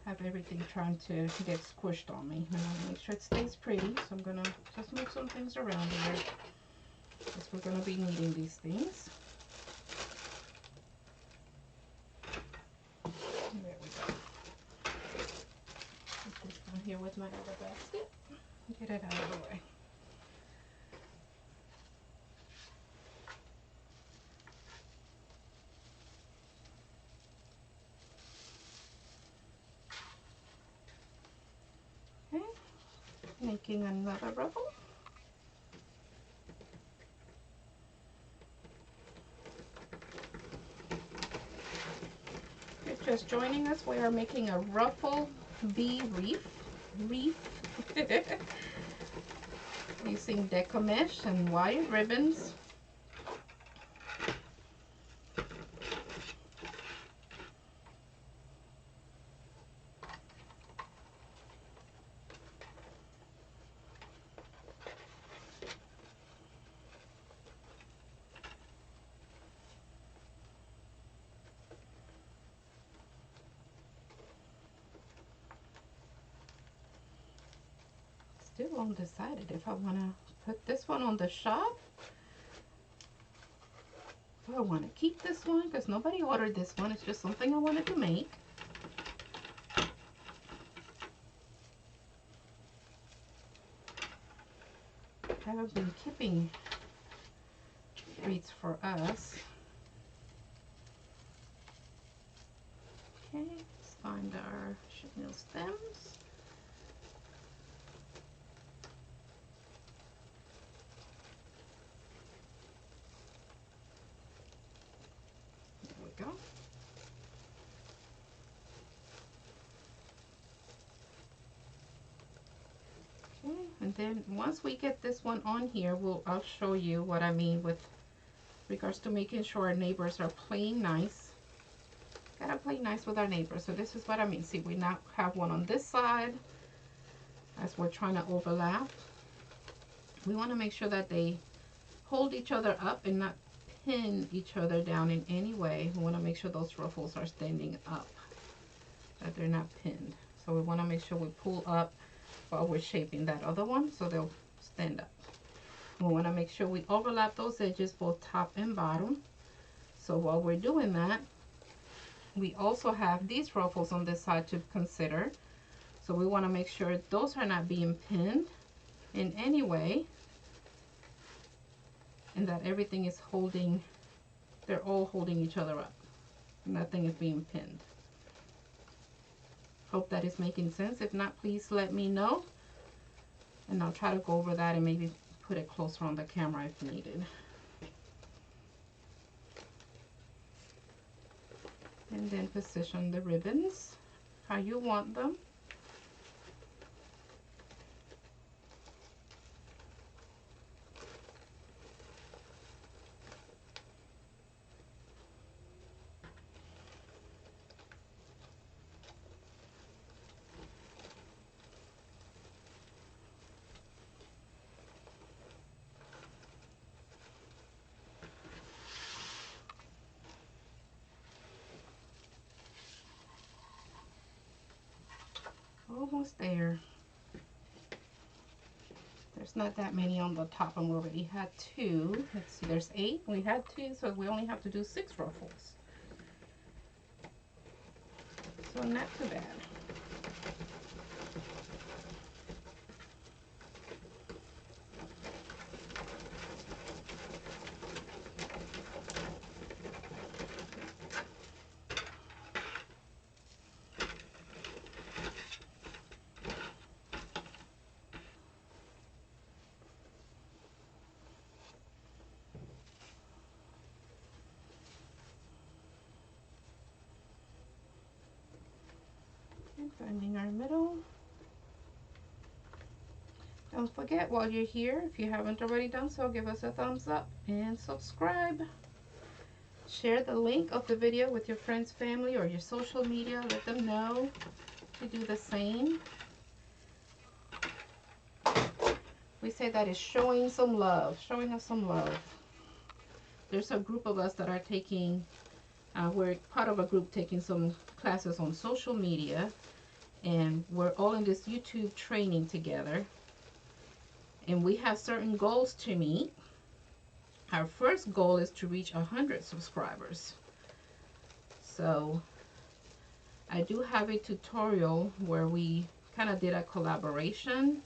I have everything trying to get squished on me. I want to make sure it stays pretty, so I'm gonna just move some things around here because we're gonna be needing these things. There we go. Put this down here with my other basket. Get it out of the way. Okay, making another ruffle. If you're just joining us, we are making a Ruffle V wreath using Deco mesh and wire ribbons. Still undecided if I want to put this one on the shop. Do I want to keep this one because nobody ordered this one? It's just something I wanted to make. I haven't been keeping wreaths for us. Okay, let's find our chenille stems. Go. Okay, and then once we get this one on here, I'll show you what I mean with regards to making sure our neighbors are playing nice. Gotta play nice with our neighbors. So this is what I mean. See, we now have one on this side as we're trying to overlap. We want to make sure that they hold each other up and not pin each other down in any way. We want to make sure those ruffles are standing up, that they're not pinned. So we want to make sure we pull up while we're shaping that other one so they'll stand up. We want to make sure we overlap those edges both top and bottom. So while we're doing that, we also have these ruffles on this side to consider. So we want to make sure those are not being pinned in any way, and that everything is holding, they're all holding each other up. Nothing is being pinned. Hope that is making sense. If not, please let me know, and I'll try to go over that and maybe put it closer on the camera if needed. And then position the ribbons how you want them. Almost there. There's not that many on the top, and we already had 2. Let's see, there's 8. We had 2, so we only have to do 6 ruffles. So not too bad. And finding our middle. Don't forget, while you're here, if you haven't already done so, give us a thumbs up and subscribe. Share the link of the video with your friends, family, or your social media. Let them know to do the same. We say that is showing some love, showing us some love. There's a group of us that are taking, we're part of a group taking some classes on social media, and we're all in this YouTube training together. And we have certain goals to meet. Our first goal is to reach 100 subscribers. So I do have a tutorial where we kind of did a collaboration,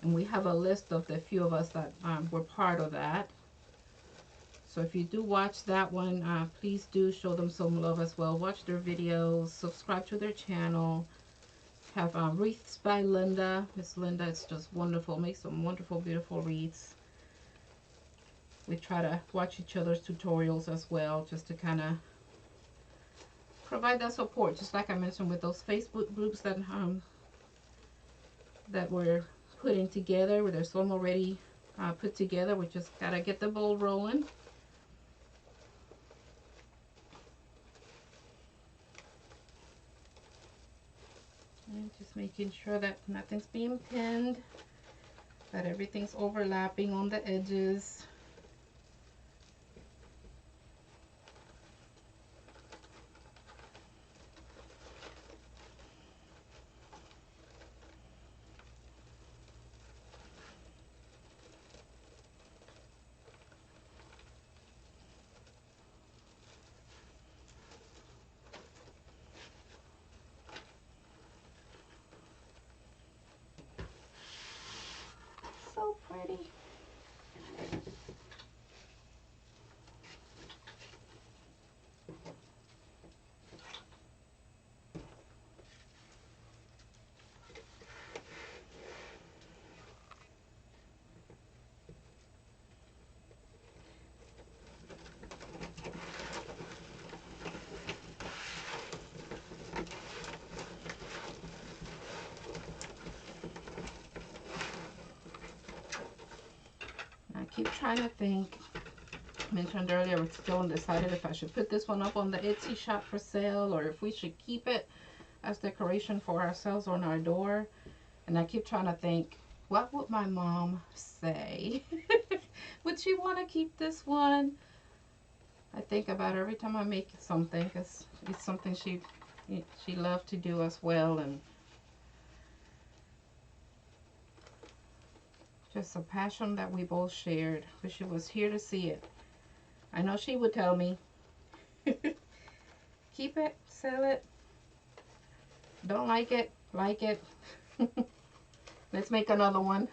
and we have a list of the few of us that were part of that. So if you do watch that one, please do show them some love as well. Watch their videos, subscribe to their channel. Have wreaths by Linda. Miss Linda, it's just wonderful. Makes some wonderful, beautiful wreaths. We try to watch each other's tutorials as well, just to kind of provide that support. Just like I mentioned with those Facebook groups that that we're putting together, where there's some already put together. We just gotta get the ball rolling. And just making sure that nothing's being pinned, that everything's overlapping on the edges. So pretty. I keep trying to think. I mentioned earlier, we're still undecided if I should put this one up on the Etsy shop for sale, or if we should keep it as decoration for ourselves on our door. And I keep trying to think, what would my mom say? Would she want to keep this one? I think about it every time I make something, because it's something she loved to do as well, and just a passion that we both shared. But she was here to see it. I know she would tell me, keep it, sell it, don't like it, like it. Let's make another one.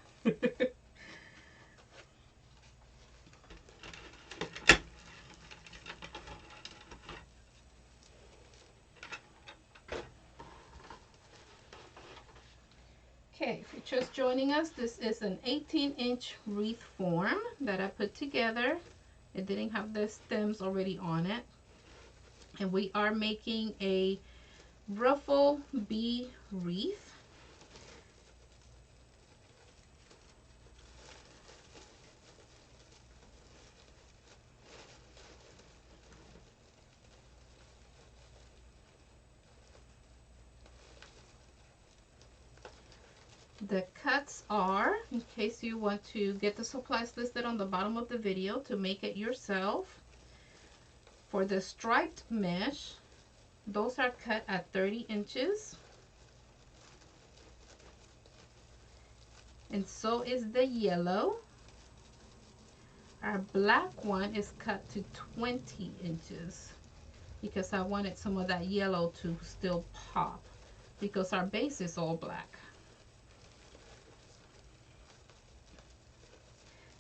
Okay, if you're just joining us, this is an 18-inch wreath form that I put together. It didn't have the stems already on it. And we are making a ruffle bee wreath. The cuts are, in case you want to get the supplies listed on the bottom of the video to make it yourself. For the striped mesh, those are cut at 30 inches. And so is the yellow. Our black one is cut to 20 inches. because I wanted some of that yellow to still pop because our base is all black.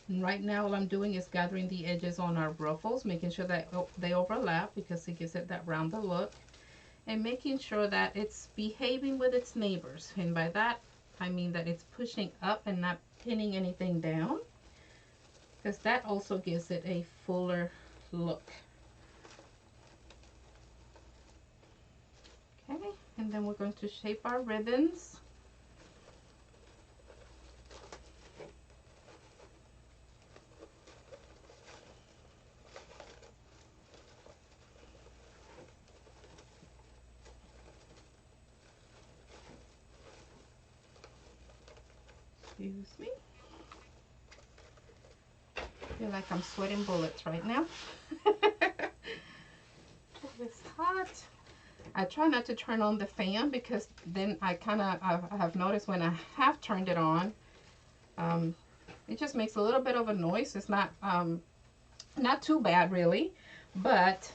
And right now all I'm doing is gathering the edges on our ruffles, making sure that they overlap because it gives it that rounded look, and making sure that it's behaving with its neighbors. And by that I mean that it's pushing up and not pinning anything down, because that also gives it a fuller look. Okay, and then we're going to shape our ribbons. Excuse me. I feel like I'm sweating bullets right now. It's hot. I try not to turn on the fan because then I have noticed when I have turned it on, it just makes a little bit of a noise. It's not too bad really, but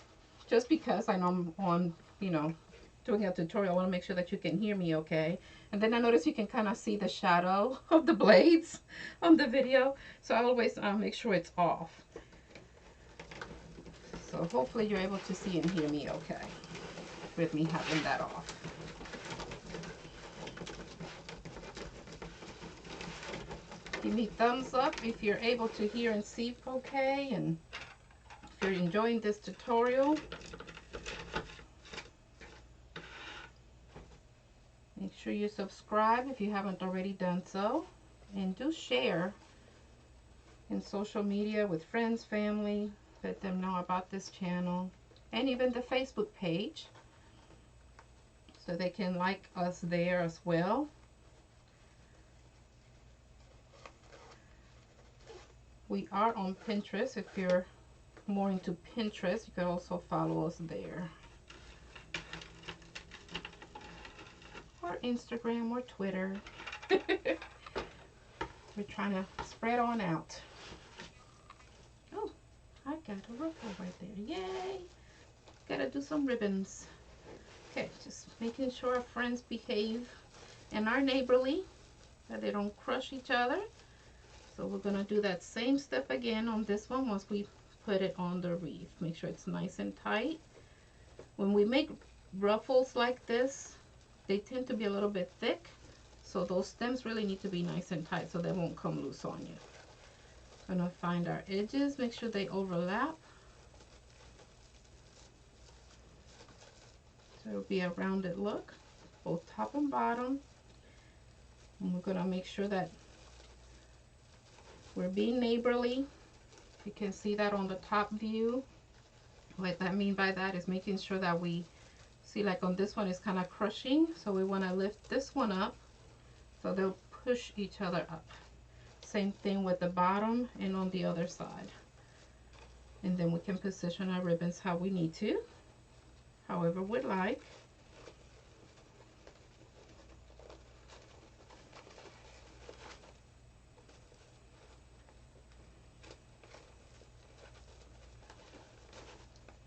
just because I know I'm on, you know, doing a tutorial, I want to make sure that you can hear me okay. And then I notice you can kind of see the shadow of the blades on the video, so I always make sure it's off. So hopefully you're able to see and hear me okay with me having that off. Give me thumbs up if you're able to hear and see okay, and if you're enjoying this tutorial. Make sure you subscribe if you haven't already done so, and do share in social media with friends, family, let them know about this channel, and even the Facebook page, so they can like us there as well. We are on Pinterest. If you're more into Pinterest, you can also follow us there. Or Instagram or Twitter. We're trying to spread on out. Oh, I got a ruffle right there. Yay! Gotta do some ribbons. Okay, just making sure our friends behave and are neighborly, that they don't crush each other. So we're gonna do that same step again on this one once we put it on the wreath. Make sure it's nice and tight. When we make ruffles like this, they tend to be a little bit thick, so those stems really need to be nice and tight so they won't come loose on you. Gonna find our edges, make sure they overlap. So it'll be a rounded look, both top and bottom. And we're gonna make sure that we're being neighborly. You can see that on the top view. What I mean by that is making sure that we see, like on this one, it's kind of crushing, so we want to lift this one up so they'll push each other up. Same thing with the bottom and on the other side. And then we can position our ribbons how we need to, however we'd like.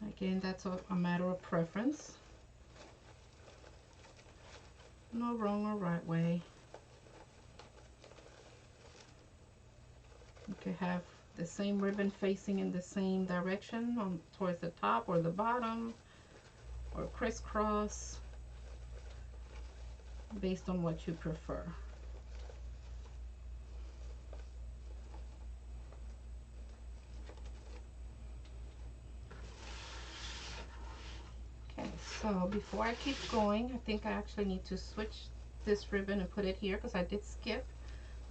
Again, that's a matter of preference. No wrong or right way. You could have the same ribbon facing in the same direction on towards the top or the bottom, or crisscross, based on what you prefer. Okay, so before I keep going, I think I actually need to switch this ribbon and put it here because I did skip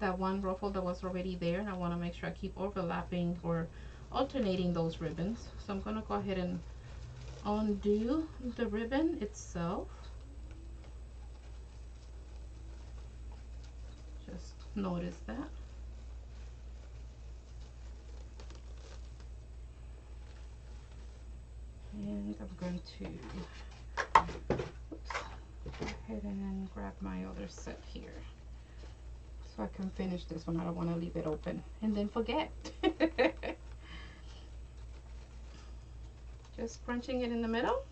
that one ruffle that was already there, and I want to make sure I keep overlapping or alternating those ribbons. So I'm going to go ahead and undo the ribbon itself. Just notice that. And I'm going to go ahead and grab my other set here so I can finish this one. I don't want to leave it open and then forget. Just crunching it in the middle.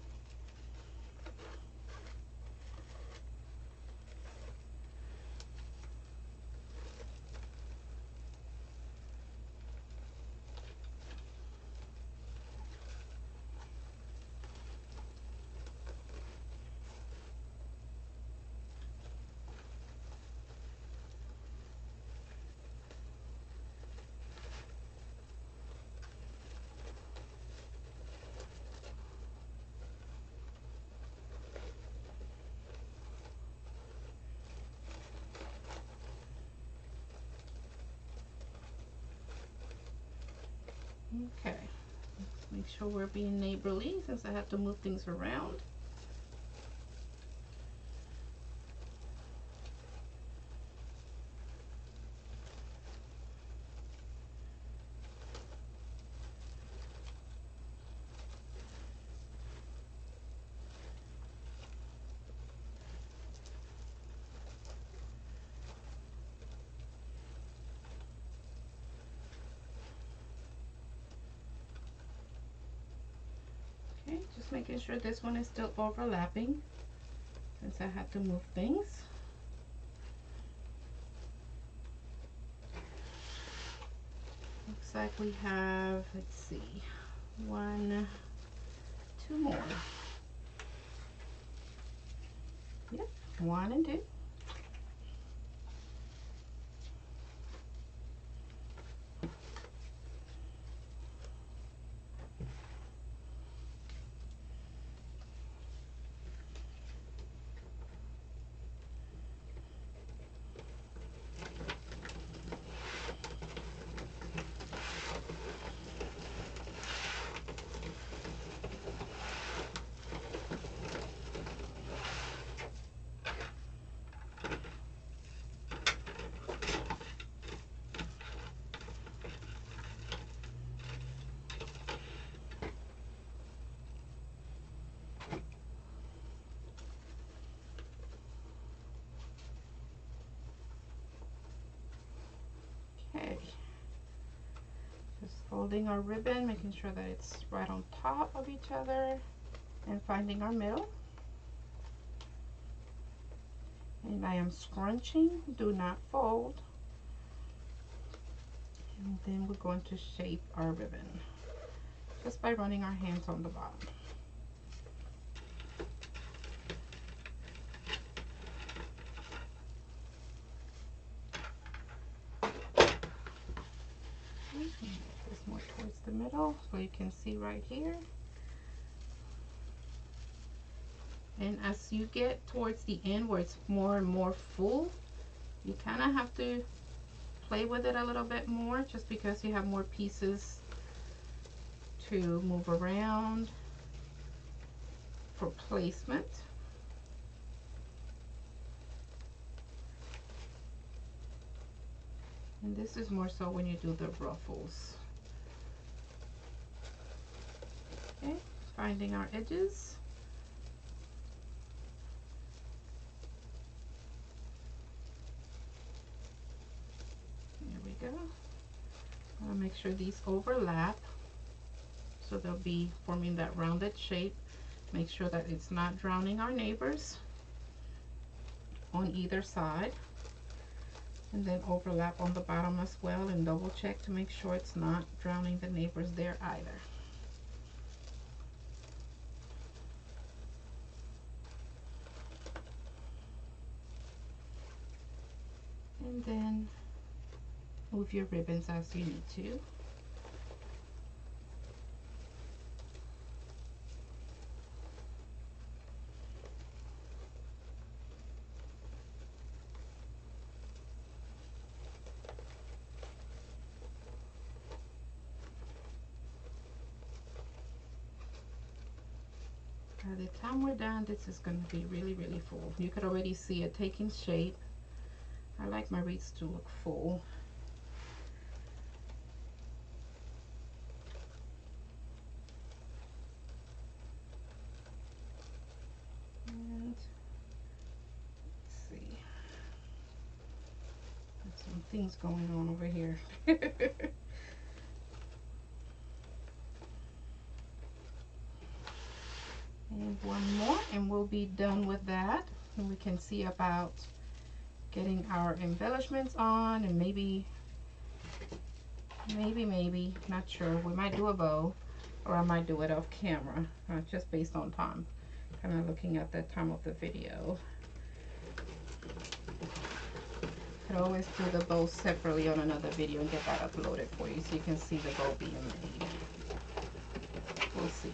Okay, let's make sure we're being neighborly since I have to move things around. Okay, just making sure this one is still overlapping since I had to move things. Looks like we have, let's see, 2 more. Yep, 1 and 2. Okay, just folding our ribbon, making sure that it's right on top of each other and finding our middle. And I am scrunching, do not fold. And then we're going to shape our ribbon just by running our hands on the bottom. This more towards the middle so you can see right here. And as you get towards the end where it's more and more full, you kind of have to play with it a little bit more just because you have more pieces to move around for placement. And this is more so when you do the ruffles. Okay, finding our edges. There we go. I'll make sure these overlap so they'll be forming that rounded shape. Make sure that it's not drowning our neighbors on either side. And then overlap on the bottom as well and double check to make sure it's not drowning the neighbors there either. And then move your ribbons as you need to. By the time we're done, this is going to be really, really full. You could already see it taking shape. I like my wreaths to look full. And let's see. There's some things going on over here. And 1 more and we'll be done with that. And we can see about getting our embellishments on, and maybe, not sure, we might do a bow or I might do it off camera, just based on time. Kind of looking at the time of the video. Could always do the bow separately on another video and get that uploaded for you so you can see the bow being made. We'll see.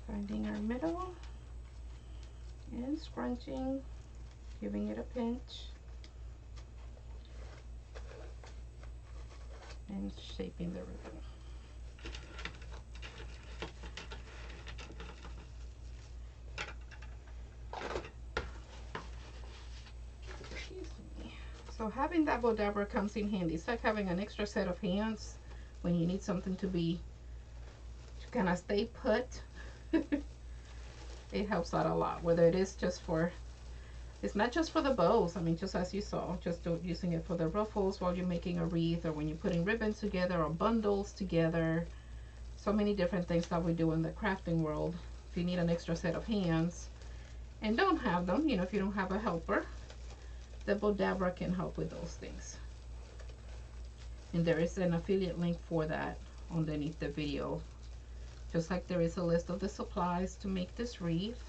Finding our middle and scrunching, giving it a pinch, and shaping the ribbon. Excuse me. So having that bodabra comes in handy. It's like having an extra set of hands when you need something to kind of stay put. It helps out a lot, whether it is just for, it's not just for the bows. I mean, just as you saw, just using it for the ruffles while you're making a wreath, or when you're putting ribbons together or bundles together. So many different things that we do in the crafting world. If you need an extra set of hands and don't have them, you know, if you don't have a helper, the bodabra can help with those things. And there is an affiliate link for that underneath the video, just like there is a list of the supplies to make this wreath.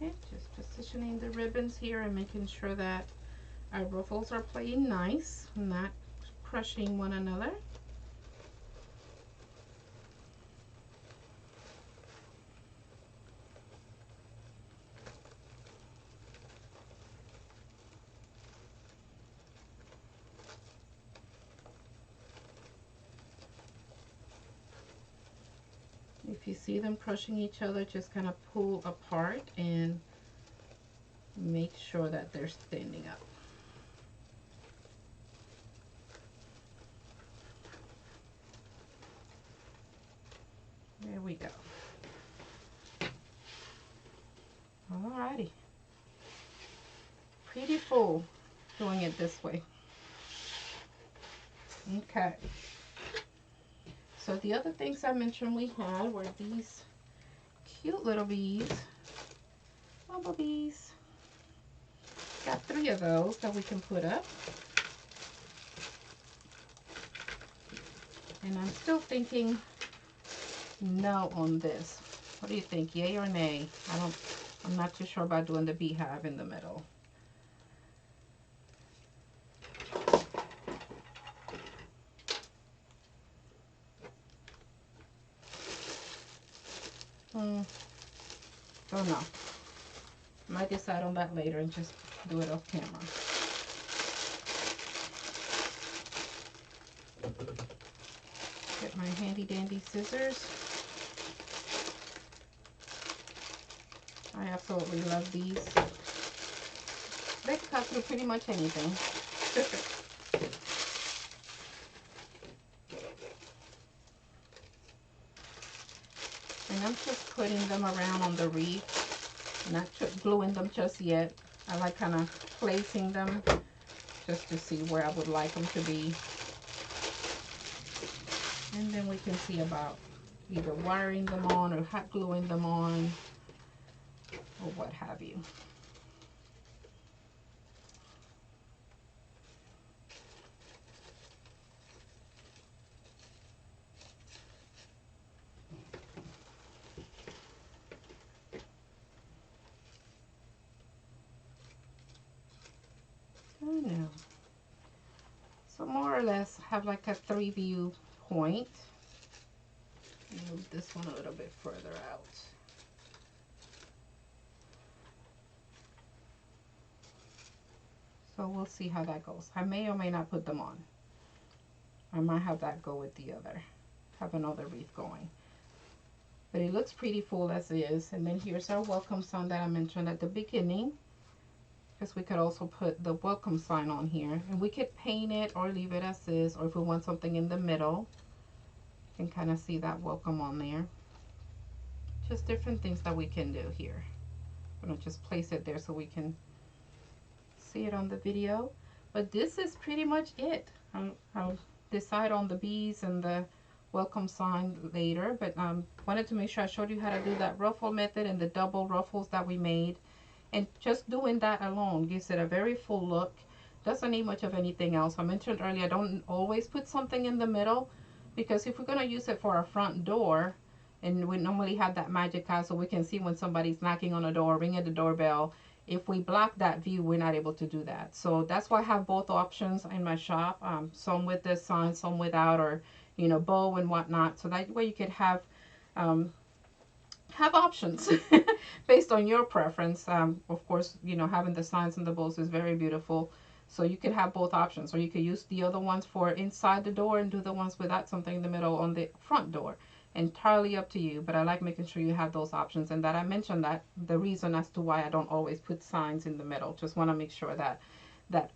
Okay, just positioning the ribbons here and making sure that our ruffles are playing nice, not crushing one another. If you see them crushing each other, just kind of pull apart and make sure that they're standing up. There we go. Alrighty. Pretty full doing it this way. Okay. So the other things I mentioned we had were these cute little bees, bumblebees. Got 3 of those that we can put up. And I'm still thinking no on this. What do you think, yay or nay? I'm not too sure about doing the beehive in the middle. Don't know. Might decide on that later and just do it off camera. Get my handy dandy scissors. I absolutely love these. They cut through pretty much anything. And I'm just putting them around on the wreath, not gluing them just yet. I like kind of placing them just to see where I would like them to be. And then we can see about either wiring them on or hot gluing them on or what have you. I know. So more or less have like a 3-view point. Move this one a little bit further out. So we'll see how that goes. I may or may not put them on. I might have that go with the other. Have another wreath going. But it looks pretty full as is. And then here's our welcome sign that I mentioned at the beginning. Because we could also put the welcome sign on here. And we could paint it or leave it as is. Or if we want something in the middle, you can kind of see that welcome on there. Just different things that we can do here. I'm going to just place it there so we can see it on the video. But this is pretty much it. I'll decide on the bees and the welcome sign later. But wanted to make sure I showed you how to do that ruffle method and the double ruffles that we made. And just doing that alone gives it a very full look. Doesn't need much of anything else. I mentioned earlier, I don't always put something in the middle, because if we're going to use it for our front door, and we normally have that magic eye so we can see when somebody's knocking on the door, ringing the doorbell. If we block that view, we're not able to do that. So that's why I have both options in my shop. Some with this sign, some without, or bow and whatnot. So that way you could um, have options based on your preference. Of course, having the signs and the bows is very beautiful. So you could have both options, or you could use the other ones for inside the door and do the ones without something in the middle on the front door. Entirely up to you, but I like making sure you have those options, and that I mentioned that the reason as to why I don't always put signs in the middle. Just want to make sure that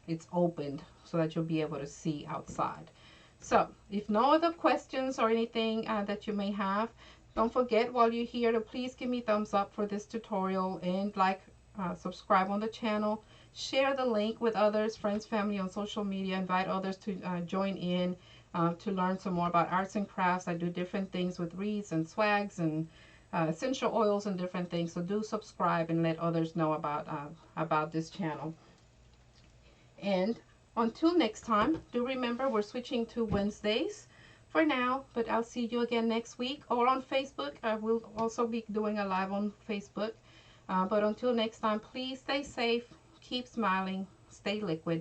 it's opened so that you'll be able to see outside. So if no other questions or anything that you may have, don't forget while you're here to please give me thumbs up for this tutorial, and subscribe on the channel. Share the link with others, friends, family on social media. Invite others to join in to learn some more about arts and crafts. I do different things with wreaths and swags and essential oils and different things. So do subscribe and let others know about this channel. And until next time, do remember we're switching to Wednesdays for now, but I'll see you again next week, or on Facebook. I will also be doing a live on Facebook. But until next time, please stay safe, keep smiling, stay liquid.